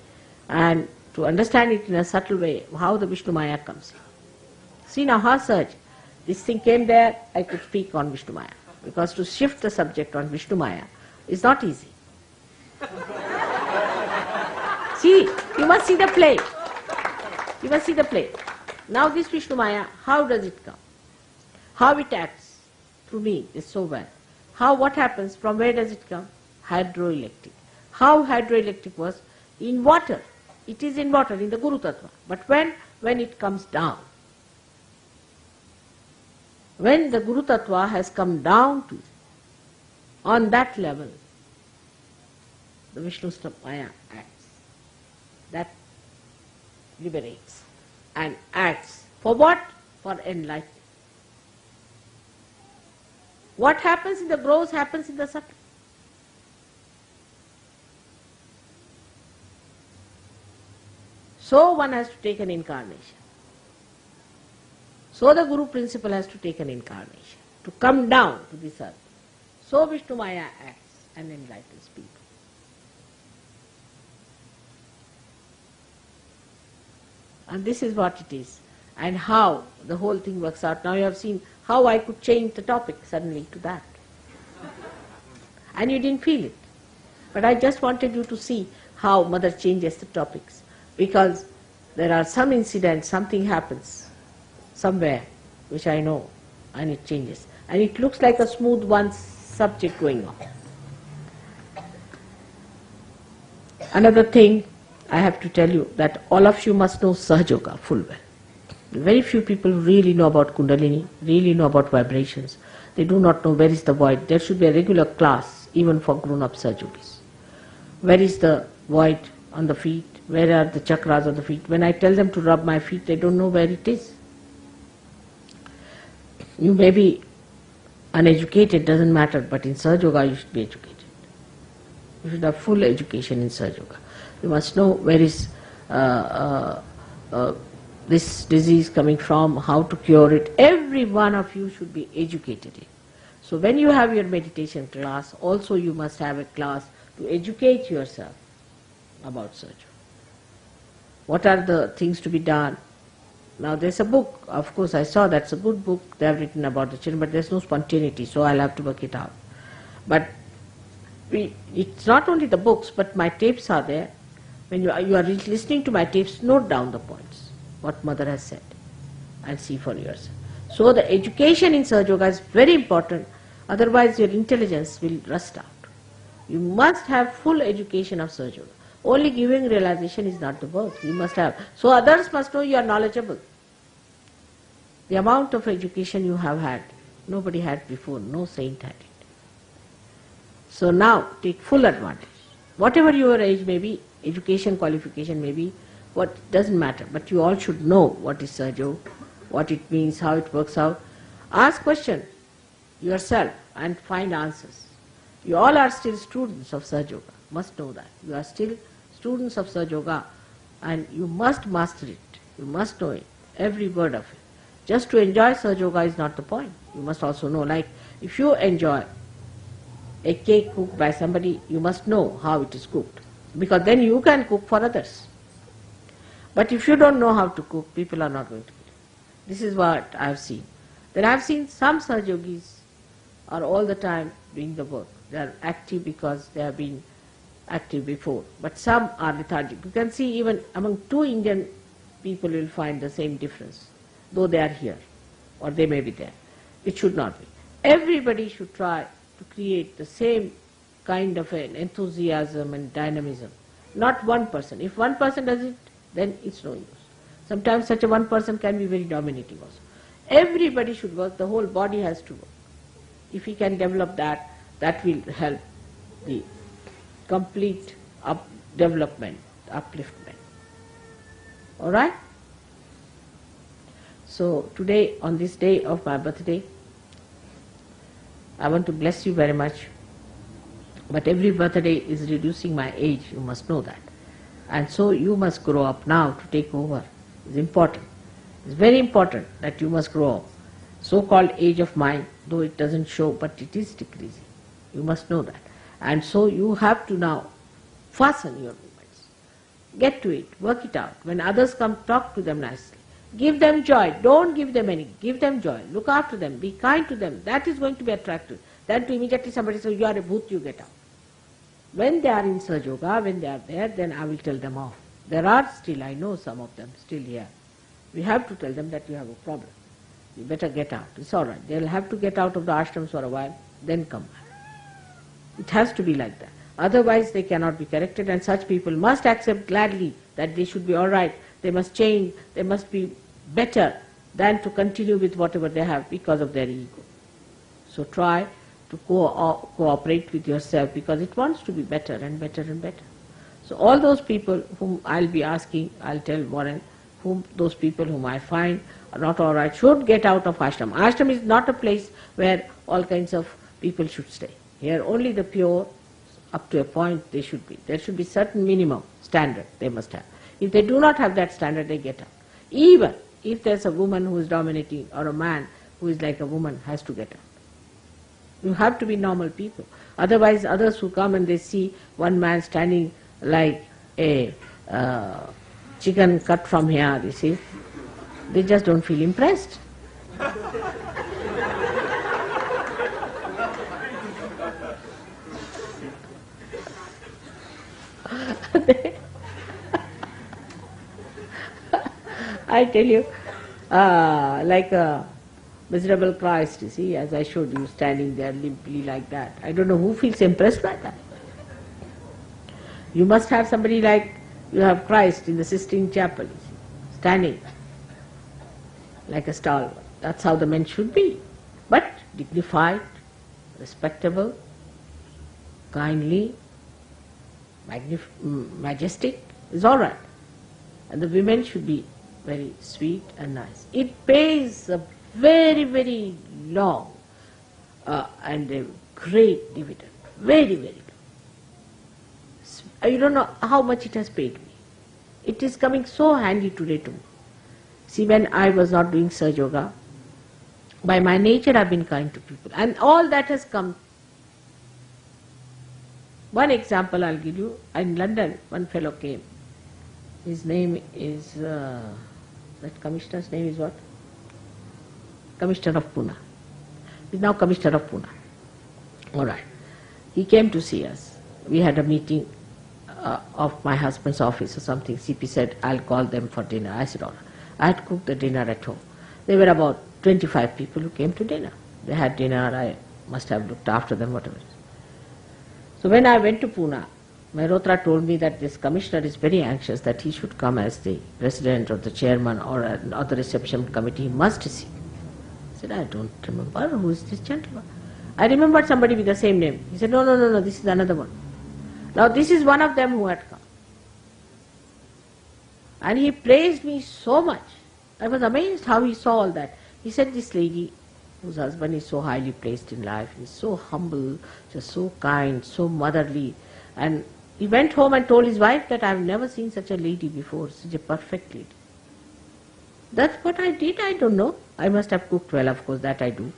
And to understand it in a subtle way, how the Vishnu Maya comes in. See now, her search. This thing came there, I could speak on Vishnu Maya. Because to shift the subject on Vishnu Maya is not easy. See, you must see the play. You must see the play. Now this Vishnu Maya, how does it come? How it acts through me is so well. What happens, from where does it come? Hydroelectric. How hydroelectric was? In water. It is in water, in the Guru Tattva. But when it comes down, when the Guru Tattva has come down to, on that level, the Vishnu Maya acts. That liberates and acts. For what? For enlightenment. What happens in the gross happens in the subtle. So one has to take an incarnation. So the Guru principle has to take an incarnation, to come down to this earth. So Vishnu Maya acts and enlightens people. And this is what it is, and how the whole thing works out. Now you have seen how I could change the topic suddenly to that. And you didn't feel it. But I just wanted you to see how Mother changes the topics. Because there are some incidents, something happens somewhere, which I know, and it changes. And it looks like a smooth one subject going on. Another thing I have to tell you, that all of you must know Sahaja Yoga full well. Very few people really know about Kundalini, really know about vibrations. They do not know where is the void. There should be a regular class, even for grown-up Sahaja Yogis. Where is the void on the feet? Where are the chakras on the feet? When I tell them to rub my feet, they don't know where it is. You may be uneducated, doesn't matter, but in Sahaja Yoga you should be educated. You should have full education in Sahaja Yoga. You must know where is this disease coming from, how to cure it. Every one of you should be educated in. So when you have your meditation class, also you must have a class to educate yourself about Sahaja Yoga. What are the things to be done? Now there's a book, of course I saw that's a good book, they have written about the children, but there's no spontaneity, so I'll have to work it out. But it's not only the books, but my tapes are there. When you are listening to my tapes, note down the points, what Mother has said, and see for yourself. So the education in Sahaja Yoga is very important, otherwise your intelligence will rust out. You must have full education of Sahaja Yoga. Only giving realization is not the work, you must have. So others must know you are knowledgeable. The amount of education you have had, nobody had before, no saint had it. So now take full advantage. Whatever your age may be, education, qualification may be, what doesn't matter, but you all should know what is Sahaja Yoga, what it means, how it works out. Ask questions yourself and find answers. You all are still students of Sahaja Yoga, must know that. You are still students of Sahaja Yoga and you must master it. You must know it, every word of it. Just to enjoy Sahaja Yoga is not the point. You must also know, like if you enjoy a cake cooked by somebody, you must know how it is cooked, because then you can cook for others. But if you don't know how to cook, people are not going to eat. This is what I have seen. Then I have seen some Sahaja Yogis are all the time doing the work. They are active because they have been active before. But some are lethargic. You can see even among two Indian people you will find the same difference, though they are here or they may be there. It should not be. Everybody should try to create the same kind of an enthusiasm and dynamism. Not one person. If one person does it, then it's no use. Sometimes such a one person can be very dominating also. Everybody should work, the whole body has to work. If he can develop that, that will help the complete development, upliftment. Alright? So today, on this day of my birthday, I want to bless you very much. But every birthday is reducing my age, you must know that. And so you must grow up now to take over. It's important. It's very important that you must grow up. So-called age of mind, though it doesn't show, but it is decreasing. You must know that. And so you have to now fasten your movements. Get to it, work it out. When others come, talk to them nicely. Give them joy. Don't give them any. Give them joy. Look after them. Be kind to them. That is going to be attractive. Then to immediately somebody says, you are a bhoot, you get out. When they are in Sahaja Yoga, when they are there, then I will tell them off. There are still, I know some of them still here. We have to tell them that you have a problem. You better get out. It's all right. They'll have to get out of the ashrams for a while, then come back. It has to be like that. Otherwise they cannot be corrected, and such people must accept gladly that they should be all right. They must change. They must be better than to continue with whatever they have because of their ego. So try to cooperate with yourself, because it wants to be better and better and better. So all those people whom I'll be asking, I'll tell Warren, those people whom I find are not all right should get out of ashram. Ashram is not a place where all kinds of people should stay. Here only the pure, up to a point they should be. There should be certain minimum standard they must have. If they do not have that standard, they get out. Even if there's a woman who is dominating or a man who is like a woman, has to get out. You have to be normal people. Otherwise others who come and they see one man standing like a chicken cut from here, you see, they just don't feel impressed. I tell you, like a miserable Christ, you see, as I showed you, standing there limply like that. I don't know who feels impressed by that. You must have somebody like you have Christ in the Sistine Chapel, you see, standing like a stalwart. That's how the men should be. But dignified, respectable, kindly, majestic is all right. And the women should be very sweet and nice. It pays a very, very long and a great dividend. Very, very long. You don't know how much it has paid me. It is coming so handy today to me. See, when I was not doing Sahaja Yoga, by my nature I've been kind to people. And all that has come. One example I'll give you. In London, one fellow came. His name is, that commissioner's name is what? Commissioner of Pune. He's now Commissioner of Pune. All right. He came to see us. We had a meeting of my husband's office or something. CP said, I'll call them for dinner. I said, all right. I had cooked the dinner at home. There were about 25 people who came to dinner. They had dinner. I must have looked after them, whatever. So when I went to Pune, Mehrotra told me that this commissioner is very anxious that he should come as the president or the chairman or the reception committee. He must see. I said, I don't remember. Who is this gentleman? I remembered somebody with the same name. He said, no, this is another one. Now this is one of them who had come. And he praised me so much. I was amazed how he saw all that. He said, this lady whose husband is so highly placed in life, is so humble, just so kind, so motherly. And he went home and told his wife that I have never seen such a lady before, such a perfect lady. That's what I did, I don't know. I must have cooked well, of course, that I do.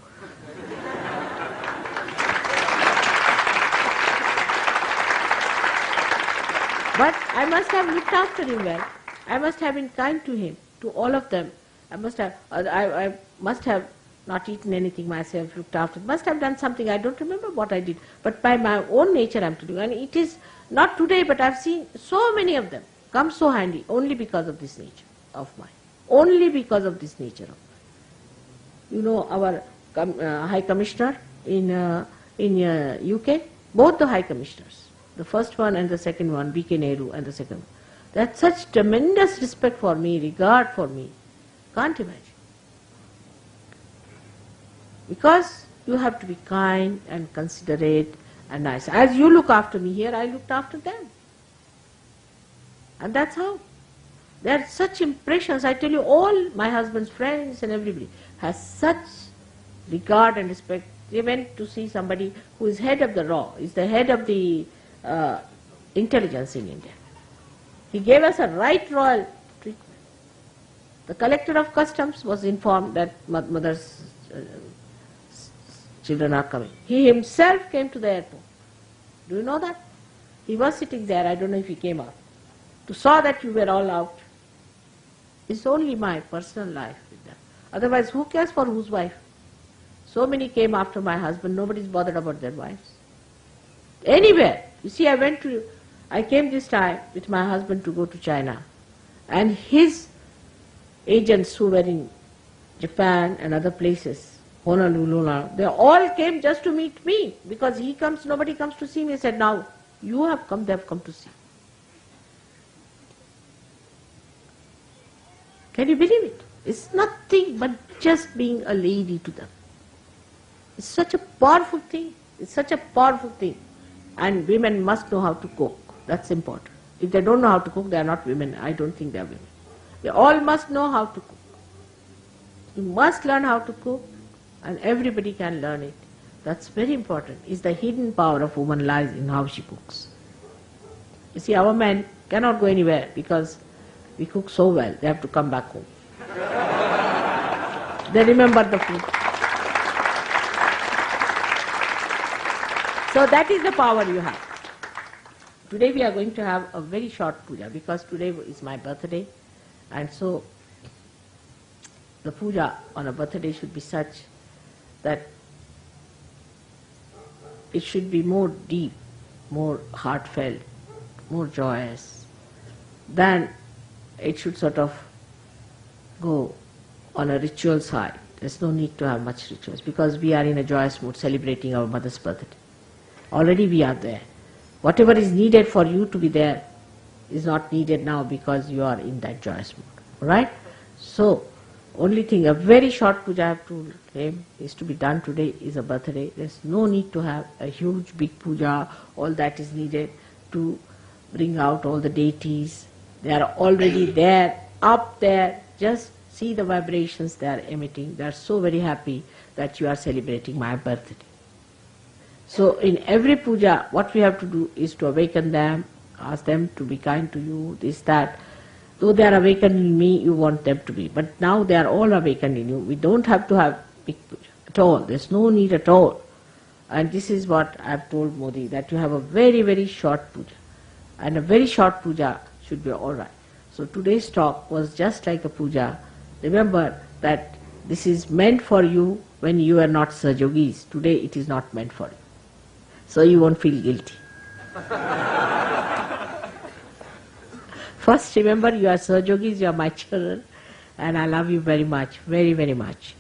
But I must have looked after him well. I must have been kind to him, to all of them. I must have not eaten anything myself, looked after, must have done something, I don't remember what I did. But by my own nature I am telling you. And it is not today, but I have seen so many of them come so handy only because of this nature of mine. Only because of this nature of mine. You know our High Commissioner in UK, both the High Commissioners, the first one and the second one, B.K. Nehru and the second one, they had such tremendous respect for me, regard for me, can't imagine. Because you have to be kind and considerate and nice. As you look after me here, I looked after them. And that's how. There are such impressions. I tell you, all my husband's friends and everybody has such regard and respect. They went to see somebody who is head of the RAW, is the head of the intelligence in India. He gave us a right royal treatment. The collector of customs was informed that mother's children are coming. He himself came to the airport. Do you know that? He was sitting there, I don't know if he came out, to saw that you were all out. It's only my personal life with them. Otherwise, who cares for whose wife? So many came after my husband, nobody's bothered about their wives. Anywhere. You see, I came this time with my husband to go to China, and his agents who were in Japan and other places, Honolulu, they all came just to meet me, because he comes, nobody comes to see me. He said, now you have come, they have come to see. Can you believe it? It's nothing but just being a lady to them. It's such a powerful thing. It's such a powerful thing. And women must know how to cook. That's important. If they don't know how to cook, they are not women. I don't think they are women. They all must know how to cook. You must learn how to cook, and everybody can learn it. That's very important. It's the hidden power of woman lies in how she cooks. You see, our men cannot go anywhere because we cook so well, they have to come back home. They remember the food. So that is the power you have. Today we are going to have a very short puja, because today is my birthday, and so the puja on a birthday should be such that it should be more deep, more heartfelt, more joyous, than it should sort of go on a ritual side. There's no need to have much rituals, because we are in a joyous mood celebrating our mother's birthday. Already we are there. Whatever is needed for you to be there is not needed now, because you are in that joyous mood. Alright? So, only thing, a very short puja I have to name is to be done today is a birthday. There's no need to have a huge big puja. All that is needed to bring out all the deities. They are already there, up there. Just see the vibrations they are emitting. They are so very happy that you are celebrating my birthday. So in every puja, what we have to do is to awaken them, ask them to be kind to you, this, that. Though they are awakened in me, you want them to be. But now they are all awakened in you. We don't have to have big puja at all. There's no need at all. And this is what I have told Modi, that you have a very, very short puja. And a very short puja should be all right. So today's talk was just like a puja. Remember that this is meant for you when you are not Sahaja Yogis. Today it is not meant for you. So you won't feel guilty. First remember, you are Sahaja Yogis, you are my children, and I love you very much, very, very much.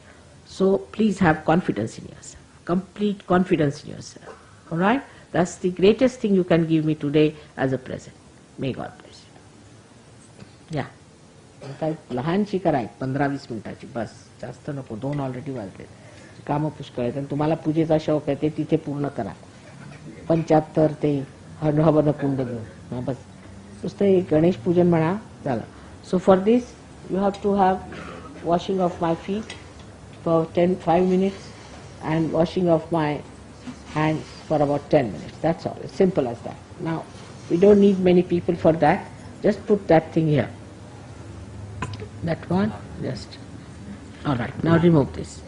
So please have confidence in yourself, complete confidence in yourself. Alright? That's the greatest thing you can give me today as a present. May God bless you. Yeah. काय लहानशी कराय 15-20 मिनिटाची बस, जास्त नको, 2 already वाजले. कामं पुष्कळ आहेत आणि तुम्हाला पूजेचा शौक आहे ते तिथे पूर्ण करा. 75 ते हवन कुंड घेऊन बस नुसतं गणेश पूजन म्हणा झालं. So for this you have to have washing of my feet for 5 minutes and washing of my hands for about 10 minutes. That's all. It's simple as that. Now we don't need many people for that. Just put that thing here. That one, just. Alright, now remove this.